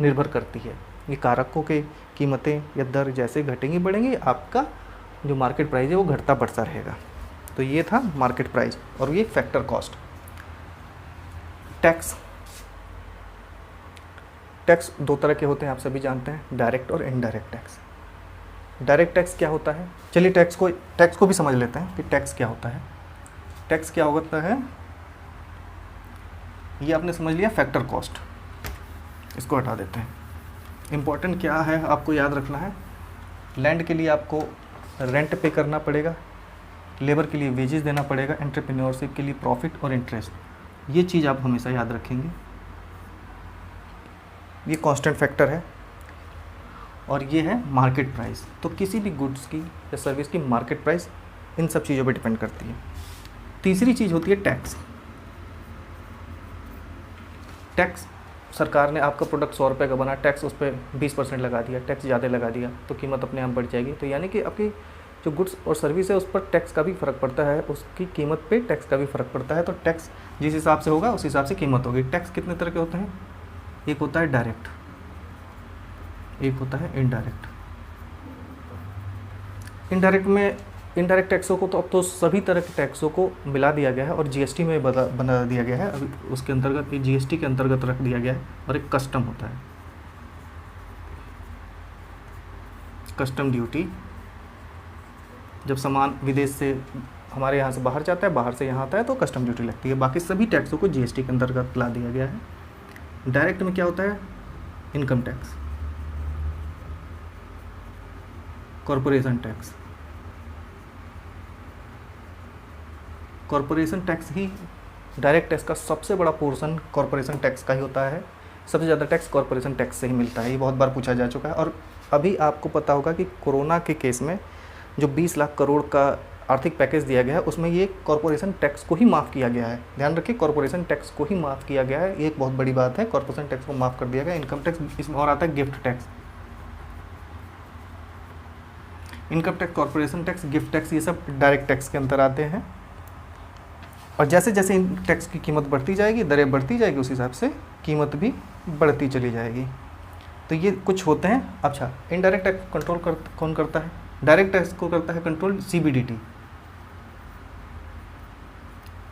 [SPEAKER 1] निर्भर करती है। ये कारकों के कीमतें या दर जैसे घटेंगी बढ़ेंगी, आपका जो मार्केट प्राइस है वो घटता बढ़ता रहेगा। तो ये था मार्केट प्राइस, और ये फैक्टर कॉस्ट। टैक्स दो तरह के होते हैं, आप सभी जानते हैं, डायरेक्ट और इनडायरेक्ट टैक्स। डायरेक्ट टैक्स क्या होता है? चलिए टैक्स को भी समझ लेते हैं कि टैक्स क्या होता है। टैक्स क्या होता है, ये आपने समझ लिया, फैक्टर कॉस्ट। इसको हटा देते हैं। इम्पोर्टेंट क्या है आपको याद रखना है, लैंड के लिए आपको रेंट पे करना पड़ेगा, लेबर के लिए वेजेस देना पड़ेगा, एंटरप्रेन्योरशिप के लिए प्रॉफिट और इंटरेस्ट। ये चीज़ आप हमेशा याद रखेंगे। ये कांस्टेंट फैक्टर है, और ये है मार्केट प्राइस। तो किसी भी गुड्स की या सर्विस की मार्केट प्राइस इन सब चीज़ों पे डिपेंड करती है। तीसरी चीज़ होती है टैक्स। टैक्स, सरकार ने आपका प्रोडक्ट 100 रुपये का बना, टैक्स उस पर 20% लगा दिया, टैक्स ज़्यादा लगा दिया, तो कीमत अपने आप बढ़ जाएगी। तो यानी कि आपकी जो गुड्स और सर्विस है उस पर टैक्स का भी फ़र्क पड़ता है, उसकी कीमत पे टैक्स का भी फ़र्क पड़ता है। तो टैक्स जिस हिसाब से होगा उस हिसाब से कीमत होगी। टैक्स कितने तरह के होते हैं? एक होता है डायरेक्ट, एक होता है इनडायरेक्ट। इनडायरेक्ट टैक्सों को तो अब तो सभी तरह के टैक्सों को मिला दिया गया है और जीएसटी में बना दिया गया है। अभी उसके अंतर्गत, जीएसटी के अंतर्गत रख दिया गया है। और एक कस्टम होता है, कस्टम ड्यूटी। जब सामान विदेश से हमारे यहाँ से बाहर जाता है, बाहर से यहाँ आता है, तो कस्टम ड्यूटी लगती है। बाकी सभी टैक्सों को जीएसटी के अंतर्गत ला दिया गया है। डायरेक्ट में क्या होता है? Income tax, corporation tax. Corporation tax ही, डायरेक्ट टैक्स का सबसे बड़ा पोर्शन कॉरपोरेशन टैक्स का ही होता है। सबसे ज़्यादा टैक्स कॉरपोरेशन टैक्स से ही मिलता है। ये बहुत बार पूछा जा चुका है। और अभी आपको पता होगा कि कोरोना के केस में जो 20 लाख करोड़ का आर्थिक पैकेज दिया गया है, उसमें ये कॉरपोरेशन टैक्स को ही माफ़ किया गया है। ध्यान रखिए, कॉरपोरेशन टैक्स को ही माफ़ किया गया है। ये एक बहुत बड़ी बात है, कॉरपोरेशन टैक्स को माफ़ कर दिया गया। इनकम टैक्स, इसमें और आता है gift tax. Income tax, corporation tax, gift tax, ये सब डायरेक्ट टैक्स के अंतर आते हैं। और जैसे जैसे इन टैक्स की कीमत बढ़ती जाएगी, दरें बढ़ती जाएगी, उस हिसाब से कीमत भी बढ़ती चली जाएगी। तो ये कुछ होते हैं। अच्छा, इनडायरेक्ट टैक्स कंट्रोल कौन करता है? डायरेक्ट टैक्स को करता है control CBDT,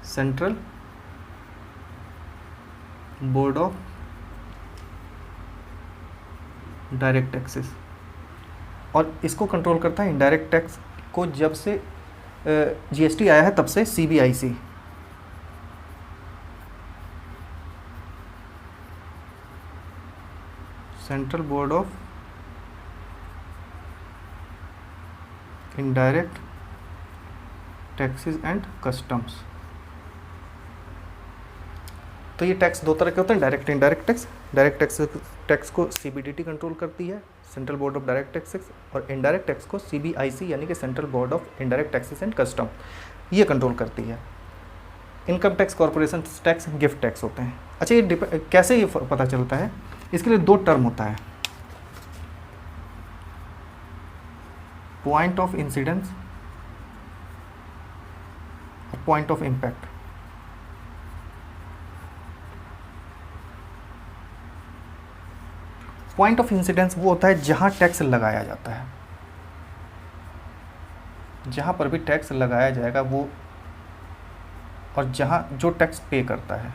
[SPEAKER 1] central board of direct taxes. और इसको कंट्रोल करता है इनडायरेक्ट टैक्स को जब से GST आया है तब से CBIC, central board of indirect taxes and customs. तो ये टैक्स दो तरह के होते हैं, direct indirect tax. Direct tax को CBDT कंट्रोल करती है, central board of direct taxes, और इनडायरेक्ट टैक्स को CBIC यानी कि central board of indirect taxes and custom, ये कंट्रोल करती है। Income tax, corporation tax, gift tax होते हैं। अच्छा, ये कैसे ये पता चलता है? इसके लिए दो टर्म होता है, पॉइंट ऑफ इंसिडेंस और point of impact. Point of incidence वो होता है जहां टैक्स लगाया जाता है, जहां पर भी टैक्स लगाया जाएगा वो, और जहां जो टैक्स पे करता है।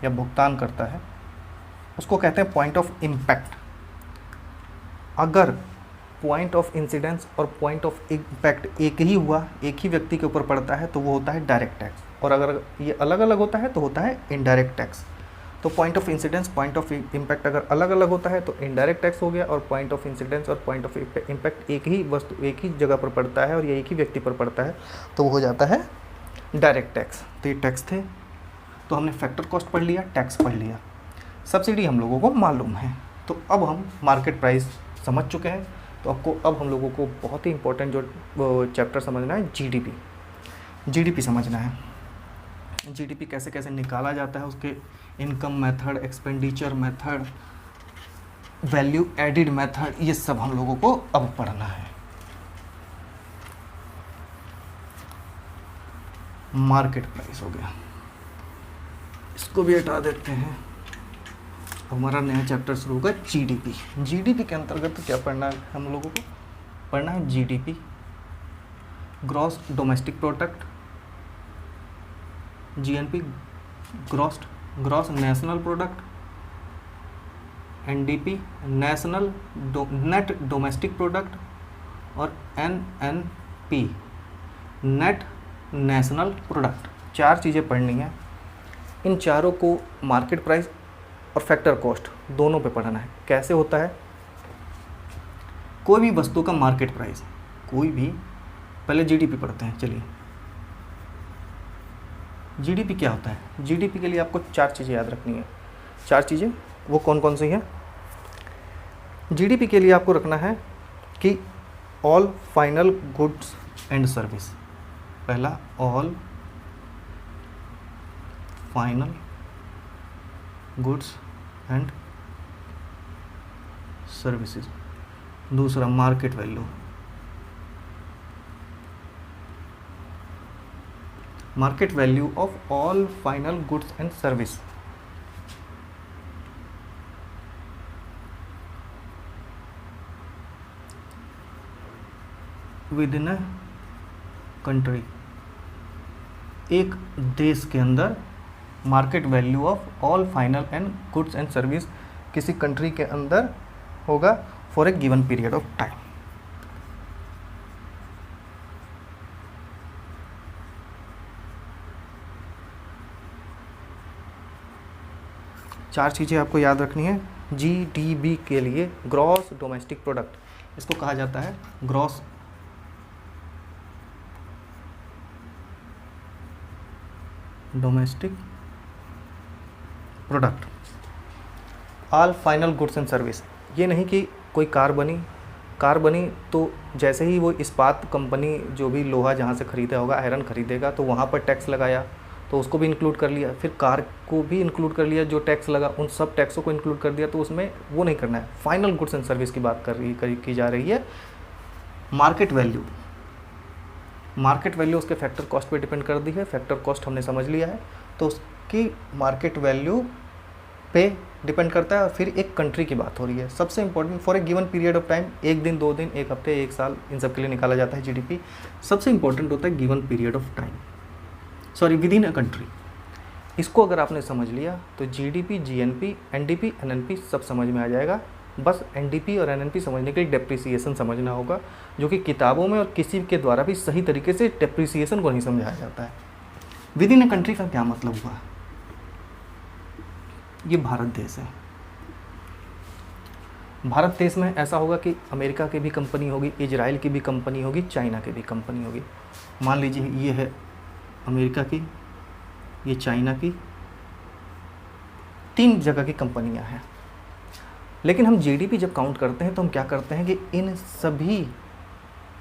[SPEAKER 1] या भुगतान करता है, उसको कहते हैं पॉइंट ऑफ इम्पैक्ट। अगर पॉइंट ऑफ इंसिडेंस और पॉइंट ऑफ इम्पैक्ट एक ही हुआ, एक ही व्यक्ति के ऊपर पड़ता है, तो वो होता है डायरेक्ट टैक्स। और अगर ये अलग अलग होता है तो होता है इनडायरेक्ट टैक्स। तो point of incidence, point of impact अगर अलग अलग होता है तो इनडायरेक्ट टैक्स हो गया, और पॉइंट ऑफ इंसिडेंस और पॉइंट ऑफ इम्पैक्ट एक ही वस्तु, एक ही जगह पर पड़ता है और ये एक ही व्यक्ति पर पड़ता है, तो वो हो जाता है डायरेक्ट टैक्स। तो ये टैक्स थे। तो हमने फैक्टर कॉस्ट पढ़ लिया, टैक्स पढ़ लिया, सब्सिडी हम लोगों को मालूम है। तो अब हम मार्केट प्राइस समझ चुके हैं। तो आपको अब हम लोगों को बहुत ही इंपॉर्टेंट जो चैप्टर समझना है, जीडीपी समझना है। जीडीपी कैसे कैसे निकाला जाता है, उसके income method, expenditure method, value added method, ये सब हम लोगों को अब पढ़ना है। मार्केट प्राइस हो गया, इसको भी हटा देते हैं। हमारा नया चैप्टर शुरू होगा जीडीपी। जीडीपी के अंतर्गत तो क्या पढ़ना है हम लोगों को? पढ़ना है GDP, gross domestic product, GNP, gross national product, NDP, net domestic product, और एनएनपी, नेट नेशनल प्रोडक्ट। चार चीज़ें पढ़नी है। इन चारों को मार्केट प्राइस और फैक्टर कॉस्ट दोनों पे पढ़ना है। कैसे होता है? कोई भी वस्तु का मार्केट प्राइस, कोई भी, पहले जीडीपी पढ़ते हैं। चलिए, जीडीपी क्या होता है? जीडीपी के लिए आपको चार चीज़ें याद रखनी है। चार चीज़ें वो कौन कौन सी हैं? जीडीपी के लिए आपको रखना है कि all final goods and service. पहला, all final goods and services. दूसरा, market value. Market value of all final goods and service. Within a country, एक देश के अंदर market value of all final and goods and service किसी country के अंदर होगा for a given period of time. चार चीज़ें आपको याद रखनी है। जीडीपी के लिए ग्रॉस डोमेस्टिक प्रोडक्ट, इसको कहा जाता है gross domestic product. All final goods and service, ये नहीं कि कोई कार बनी तो जैसे ही वो इस्पात कंपनी जो भी लोहा जहाँ से ख़रीदा होगा, आयरन ख़रीदेगा, तो वहाँ पर टैक्स लगाया तो उसको भी इंक्लूड कर लिया, फिर कार को भी इंक्लूड कर लिया, जो टैक्स लगा उन सब टैक्सों को इंक्लूड कर दिया, तो उसमें वो नहीं करना है। फाइनल गुड्स एंड सर्विस की बात की जा रही है। मार्केट वैल्यू, मार्केट वैल्यू उसके फैक्टर कॉस्ट पे डिपेंड कर दी है, फैक्टर कॉस्ट हमने समझ लिया है, तो उसकी मार्केट वैल्यू पे डिपेंड करता है। और फिर एक कंट्री की बात हो रही है, सबसे important for a given period of time, 1 दिन 2 दिन 1 हफ्ते 1 साल, इन सब के लिए निकाला जाता है जीडीपी। सबसे इंपॉर्टेंट होता है given period of time, sorry with in a country. इसको अगर आपने समझ लिया तो जीडीपी, जीएनपी, एनडीपी, एनएनपी सब समझ में आ जाएगा। बस एनडीपी और एनएनपी समझने के लिए डेप्रिसिएशन समझना होगा, जो कि किताबों में और किसी के द्वारा भी सही तरीके से डेप्रिसिएशन को नहीं समझाया जाता है। विद इन अ कंट्री का क्या मतलब हुआ? ये भारत देश है। भारत देश में ऐसा होगा कि अमेरिका की भी कंपनी होगी, इजराइल की भी कंपनी होगी, चाइना की भी कंपनी होगी। मान लीजिए ये है अमेरिका की, ये चाइना की, 3 जगह की कंपनियां हैं। लेकिन हम जीडीपी जब काउंट करते हैं तो हम क्या करते हैं कि इन सभी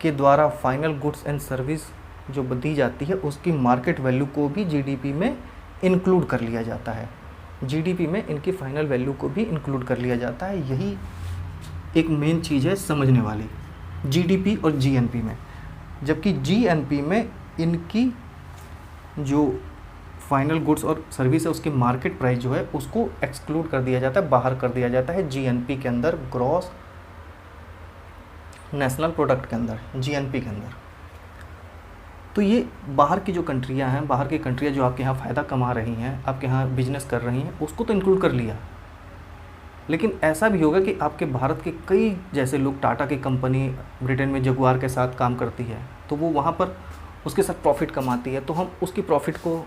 [SPEAKER 1] के द्वारा फाइनल गुड्स एंड सर्विस जो दी जाती है उसकी मार्केट वैल्यू को भी जीडीपी में इंक्लूड कर लिया जाता है। जीडीपी में इनकी फाइनल वैल्यू को भी इंक्लूड कर लिया जाता है। यही एक मेन चीज़ है समझने वाली जीडीपी और जीएनपी में। जबकि जीएनपी में इनकी जो फाइनल गुड्स और सर्विस है उसकी मार्केट प्राइस जो है उसको एक्सक्लूड कर दिया जाता है, बाहर कर दिया जाता है जीएनपी के अंदर, ग्रॉस नेशनल प्रोडक्ट के अंदर, जीएनपी के अंदर। तो ये बाहर की जो कंट्रियां हैं, बाहर की कंट्रियां जो आपके यहाँ फ़ायदा कमा रही हैं, आपके यहाँ बिजनेस कर रही हैं, उसको तो इंक्लूड कर लिया। लेकिन ऐसा भी होगा कि आपके भारत के कई जैसे लोग, टाटा की कंपनी ब्रिटेन में जगुआर के साथ काम करती है, तो वो वहाँ पर उसके साथ प्रॉफिट कमाती है, तो हम उसकी प्रॉफिट को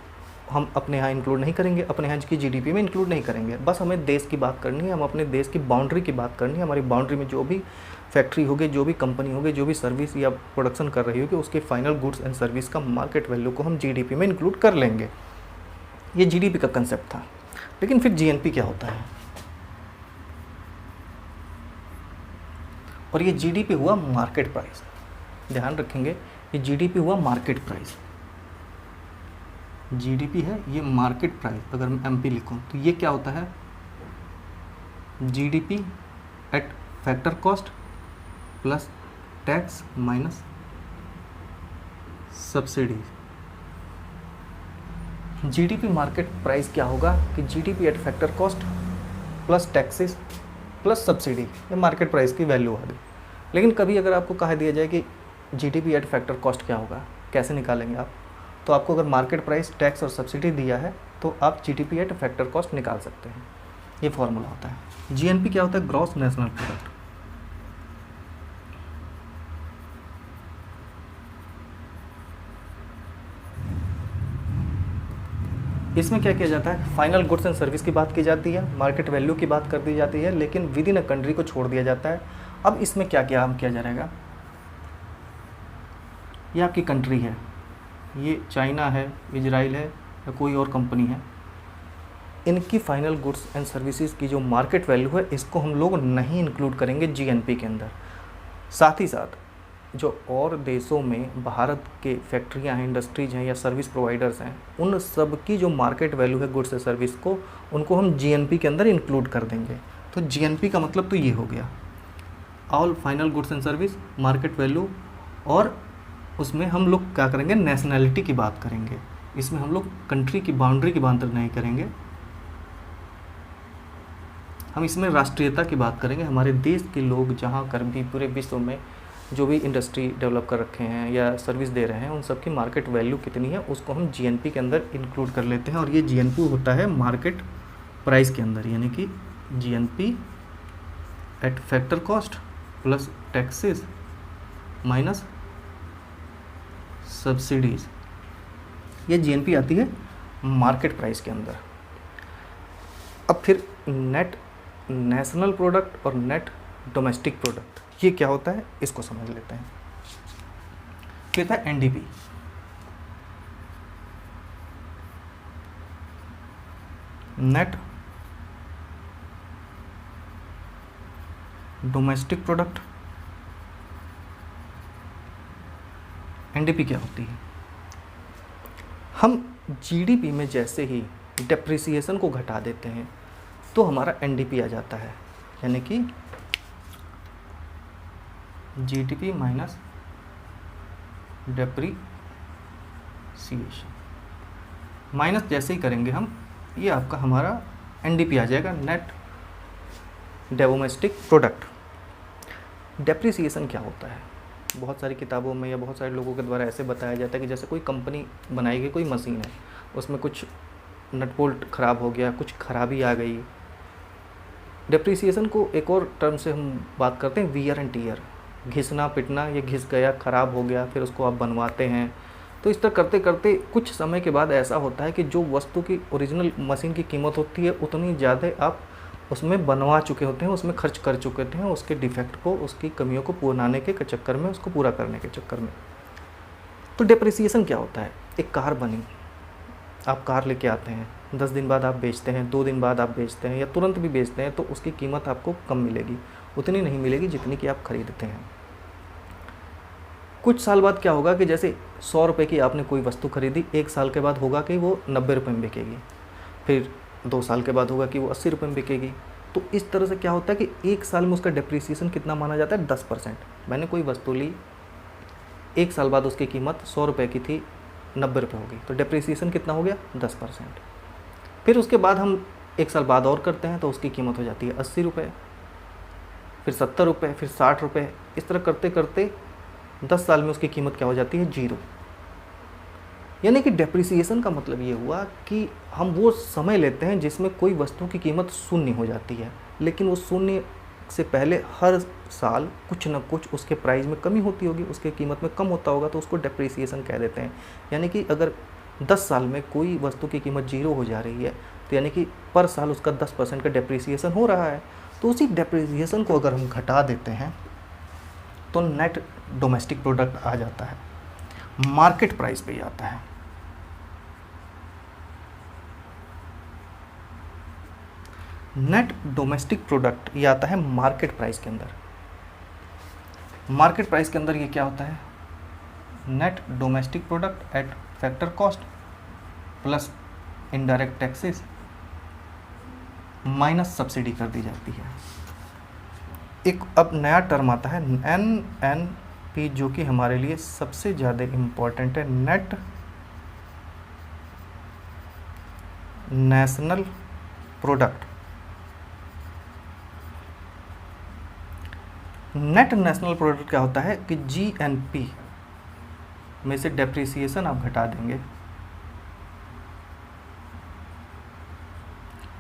[SPEAKER 1] हम अपने यहाँ इंक्लूड नहीं करेंगे, अपने यहाँ की जीडीपी में इंक्लूड नहीं करेंगे। बस हमें देश की बात करनी है, हम अपने देश की बाउंड्री की बात करनी है। हमारी बाउंड्री में जो भी फैक्ट्री होगी, जो भी कंपनी होगी, जो भी सर्विस या प्रोडक्शन कर रही होगी, उसके फाइनल गुड्स एंड सर्विस का मार्केट वैल्यू को हम जीडीपी में इंक्लूड कर लेंगे। ये जीडीपी का कंसेप्ट था। लेकिन फिर जीएनपी क्या होता है? और ये जीडीपी हुआ मार्केट प्राइस, ध्यान रखेंगे, ये जीडीपी हुआ मार्केट प्राइस। जीडीपी है ये मार्केट प्राइस, अगर मैं एमपी लिखूं तो ये क्या होता है? GDP at factor cost plus tax minus subsidies. GDP market price क्या होगा कि GDP at factor cost plus taxes plus subsidy, ये मार्केट प्राइस की वैल्यू आ गई। लेकिन कभी अगर आपको कहा दिया जाए कि जीडीपी एट फैक्टर कॉस्ट क्या होगा, कैसे निकालेंगे आप, तो आपको अगर मार्केट प्राइस, टैक्स और सब्सिडी दिया है तो आप जीडीपी एट फैक्टर कॉस्ट निकाल सकते हैं। ये फॉर्मूला होता है। जीएनपी क्या होता है? Gross national product. इसमें क्या किया जाता है? फाइनल गुड्स एंड सर्विस की बात की जाती है, मार्केट वैल्यू की बात कर दी जाती है, लेकिन विद इन अ कंट्री को छोड़ दिया जाता है। अब इसमें क्या क्या हम किया जाएगा? ये आपकी कंट्री है, ये चाइना है, इजराइल है या कोई और कंपनी है, इनकी फाइनल गुड्स एंड सर्विसेज की जो मार्केट वैल्यू है इसको हम लोग नहीं इंक्लूड करेंगे जीएनपी के अंदर। साथ ही साथ जो और देशों में भारत के फैक्ट्रियां हैं, इंडस्ट्रीज हैं या सर्विस प्रोवाइडर्स हैं, उन सब की जो मार्केट वैल्यू है गुड्स एंड सर्विस को, उनको हम जीएनपी के अंदर इंक्लूड कर देंगे। तो जीएनपी का मतलब तो ये हो गया, all final goods and service, market value, और उसमें हम लोग क्या करेंगे? नेशनैलिटी की बात करेंगे। इसमें हम लोग कंट्री की बाउंड्री की बात नहीं करेंगे, हम इसमें राष्ट्रीयता की बात करेंगे। हमारे देश के लोग जहाँ कर भी पूरे विश्व में जो भी इंडस्ट्री डेवलप कर रखे हैं या सर्विस दे रहे हैं, उन सब की मार्केट वैल्यू कितनी है उसको हम जीएनपी के अंदर इंक्लूड कर लेते हैं। और ये जीएनपी होता है मार्केट प्राइस के अंदर, यानी कि GNP eight factor cost plus taxes minus subsidies, ये जीएनपी आती है मार्केट प्राइस के अंदर। अब फिर नेट नेशनल प्रोडक्ट और नेट डोमेस्टिक प्रोडक्ट, ये क्या होता है इसको समझ लेते हैं। फिर था NDP, net domestic product. NDP क्या होती है? हम जीडीपी में जैसे ही डेप्रिसिएशन को घटा देते हैं तो हमारा एनडीपी आ जाता है, यानी कि जीडीपी माइनस डेप्रिसिएशन। माइनस जैसे ही करेंगे हम, ये आपका हमारा NDP आ जाएगा, नेट डोमेस्टिक प्रोडक्ट। डेप्रिसिएशन क्या होता है? बहुत सारी किताबों में या बहुत सारे लोगों के द्वारा ऐसे बताया जाता है कि जैसे कोई कंपनी बनाई गई कोई मशीन है, उसमें कुछ नट बोल्ट ख़राब हो गया, कुछ खराबी आ गई। डेप्रिसिएशन को एक और टर्म से हम बात करते हैं वियर एंड टीयर, घिसना पिटना, ये घिस गया, ख़राब हो गया, फिर उसको आप बनवाते हैं। तो इस तरह करते करते कुछ समय के बाद ऐसा होता है कि जो वस्तु की ओरिजिनल मशीन की कीमत होती है उतनी ज़्यादा आप उसमें बनवा चुके होते हैं, उसमें खर्च कर चुके होते हैं, उसके डिफेक्ट को, उसकी कमियों को बनाने के चक्कर में, उसको पूरा करने के चक्कर में। तो डेप्रिसिएशन क्या होता है? एक कार बनी, आप कार लेके आते हैं, 10 दिन बाद आप बेचते हैं, 2 दिन बाद आप बेचते हैं या तुरंत भी बेचते हैं, तो उसकी कीमत आपको कम मिलेगी, उतनी नहीं मिलेगी जितनी कि आप खरीदते हैं। कुछ साल बाद क्या होगा कि जैसे 100 रुपये की आपने कोई वस्तु खरीदी, 1 साल के बाद होगा कि वो 90 रुपये में बिकेगी, फिर 2 साल के बाद होगा कि वो 80 रुपये में बिकेगी। तो इस तरह से क्या होता है कि 1 साल में उसका डेप्रिसिएशन कितना माना जाता है? 10%। मैंने कोई वस्तु ली, 1 साल बाद उसकी कीमत 100 रुपये की थी, 90 रुपये होगी, तो डेप्रिसिएशन कितना हो गया? 10%। फिर उसके बाद हम 1 साल बाद और करते हैं तो उसकी कीमत हो जाती है 80 रुपये, फिर 70 रुपये, फिर 60 रुपये। इस तरह करते करते 10 साल में उसकी कीमत क्या हो जाती है? 0। यानी कि डेप्रिसिएशन का मतलब ये हुआ कि हम वो समय लेते हैं जिसमें कोई वस्तु की कीमत शून्य हो जाती है, लेकिन वो शून्य से पहले हर साल कुछ न कुछ उसके प्राइस में कमी होती होगी, उसके कीमत में कम होता होगा, तो उसको डेप्रिसिएशन कह देते हैं। यानी कि अगर 10 साल में कोई वस्तु की कीमत 0 हो जा रही है, तो यानी कि पर साल उसका 10% का डेप्रिसिएशन हो रहा है। तो उसी डेप्रिसिएशन को अगर हम घटा देते हैं तो नेट डोमेस्टिक प्रोडक्ट आ जाता है, मार्केट प्राइस पे ही आता है। नेट डोमेस्टिक प्रोडक्ट ये आता है मार्केट प्राइस के अंदर। मार्केट प्राइस के अंदर ये क्या होता है? Net domestic product at factor cost plus indirect taxes minus subsidy कर दी जाती है। एक अब नया टर्म आता है NNP, जो कि हमारे लिए सबसे ज़्यादा इम्पॉर्टेंट है, net national product. Net national product क्या होता है कि GNP में से डेप्रिसिएशन आप घटा देंगे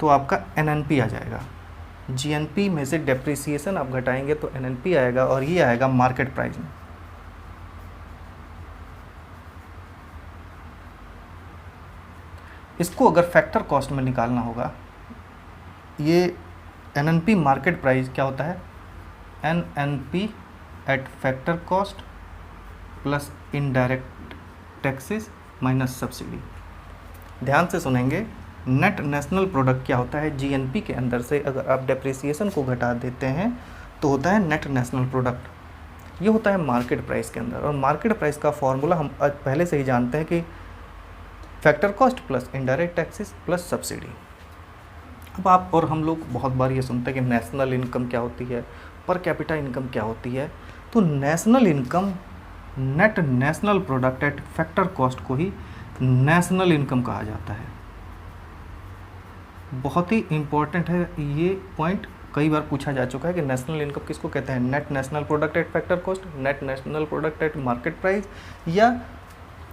[SPEAKER 1] तो आपका NNP आ जाएगा। GNP में से डेप्रिसिएशन आप घटाएंगे तो NNP आएगा, और ये आएगा मार्केट प्राइस में। इसको अगर फैक्टर कॉस्ट में निकालना होगा, ये NNP मार्केट प्राइस क्या होता है? NNP eight factor cost plus indirect taxes minus subsidy. ध्यान से सुनेंगे, नेट नेशनल प्रोडक्ट क्या होता है? GNP के अंदर से अगर आप डेप्रिसिएशन को घटा देते हैं तो होता है नेट नेशनल प्रोडक्ट। ये होता है मार्केट प्राइस के अंदर, और मार्केट प्राइस का फॉर्मूला हम पहले से ही जानते हैं कि factor cost plus indirect taxes plus subsidy. अब आप और हम लोग बहुत बार ये सुनते हैं कि नेशनल इनकम क्या होती है, पर कैपिटा इनकम क्या होती है। तो national income, net national product at factor cost को ही नेशनल इनकम कहा जाता है। बहुत ही इम्पोर्टेंट है ये पॉइंट, कई बार पूछा जा चुका है कि नेशनल इनकम किसको कहते हैं? Net national product at factor cost, net national product at market price, या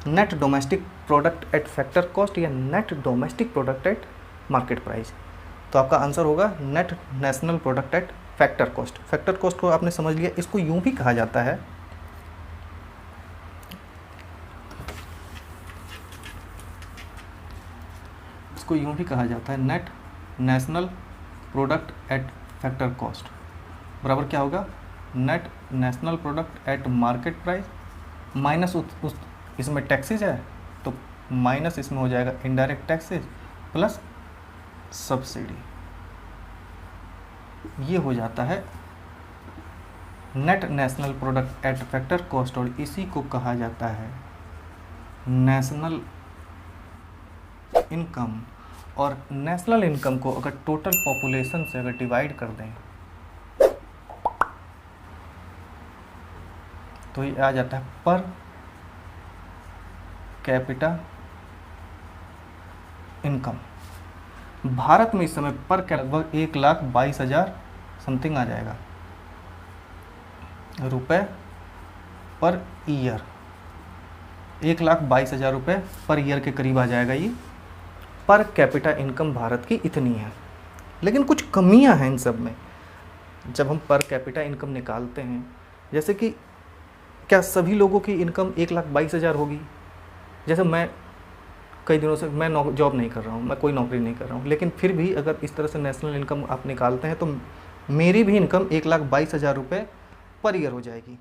[SPEAKER 1] net domestic product at factor cost, या net domestic product at market price. तो आपका आंसर होगा net national product at factor cost. Factor cost को आपने समझ लिया, इसको यूं भी कहा जाता है, इसको यूं भी कहा जाता है net national product at factor cost बराबर क्या होगा? Net national product at market price minus उस इसमें टैक्सेस है तो माइनस इसमें हो जाएगा इनडायरेक्ट टैक्सेस प्लस सब्सिडी। ये हो जाता है net national product at factor cost, और इसी को कहा जाता है नेशनल इनकम। और नेशनल इनकम को अगर टोटल पॉपुलेशन से अगर डिवाइड कर दें तो ये आ जाता है पर कैपिटा इनकम भारत में इस समय पर लगभग 1,22,000 समथिंग आ जाएगा रुपए पर ईयर। 1,22,000 रुपये पर ईयर के करीब आ जाएगा ये। पर कैपिटा इनकम भारत की इतनी है, लेकिन कुछ कमियां हैं इन सब में। जब हम पर कैपिटा इनकम निकालते हैं, जैसे कि क्या सभी लोगों की इनकम 1,22,000 होगी? जैसे मैं कई दिनों से मैं जॉब नहीं कर रहा हूँ, मैं कोई नौकरी नहीं कर रहा हूँ, लेकिन फिर भी अगर इस तरह से नेशनल इनकम आप निकालते हैं तो मेरी भी इनकम 1,22,000 रुपये पर ईयर हो जाएगी।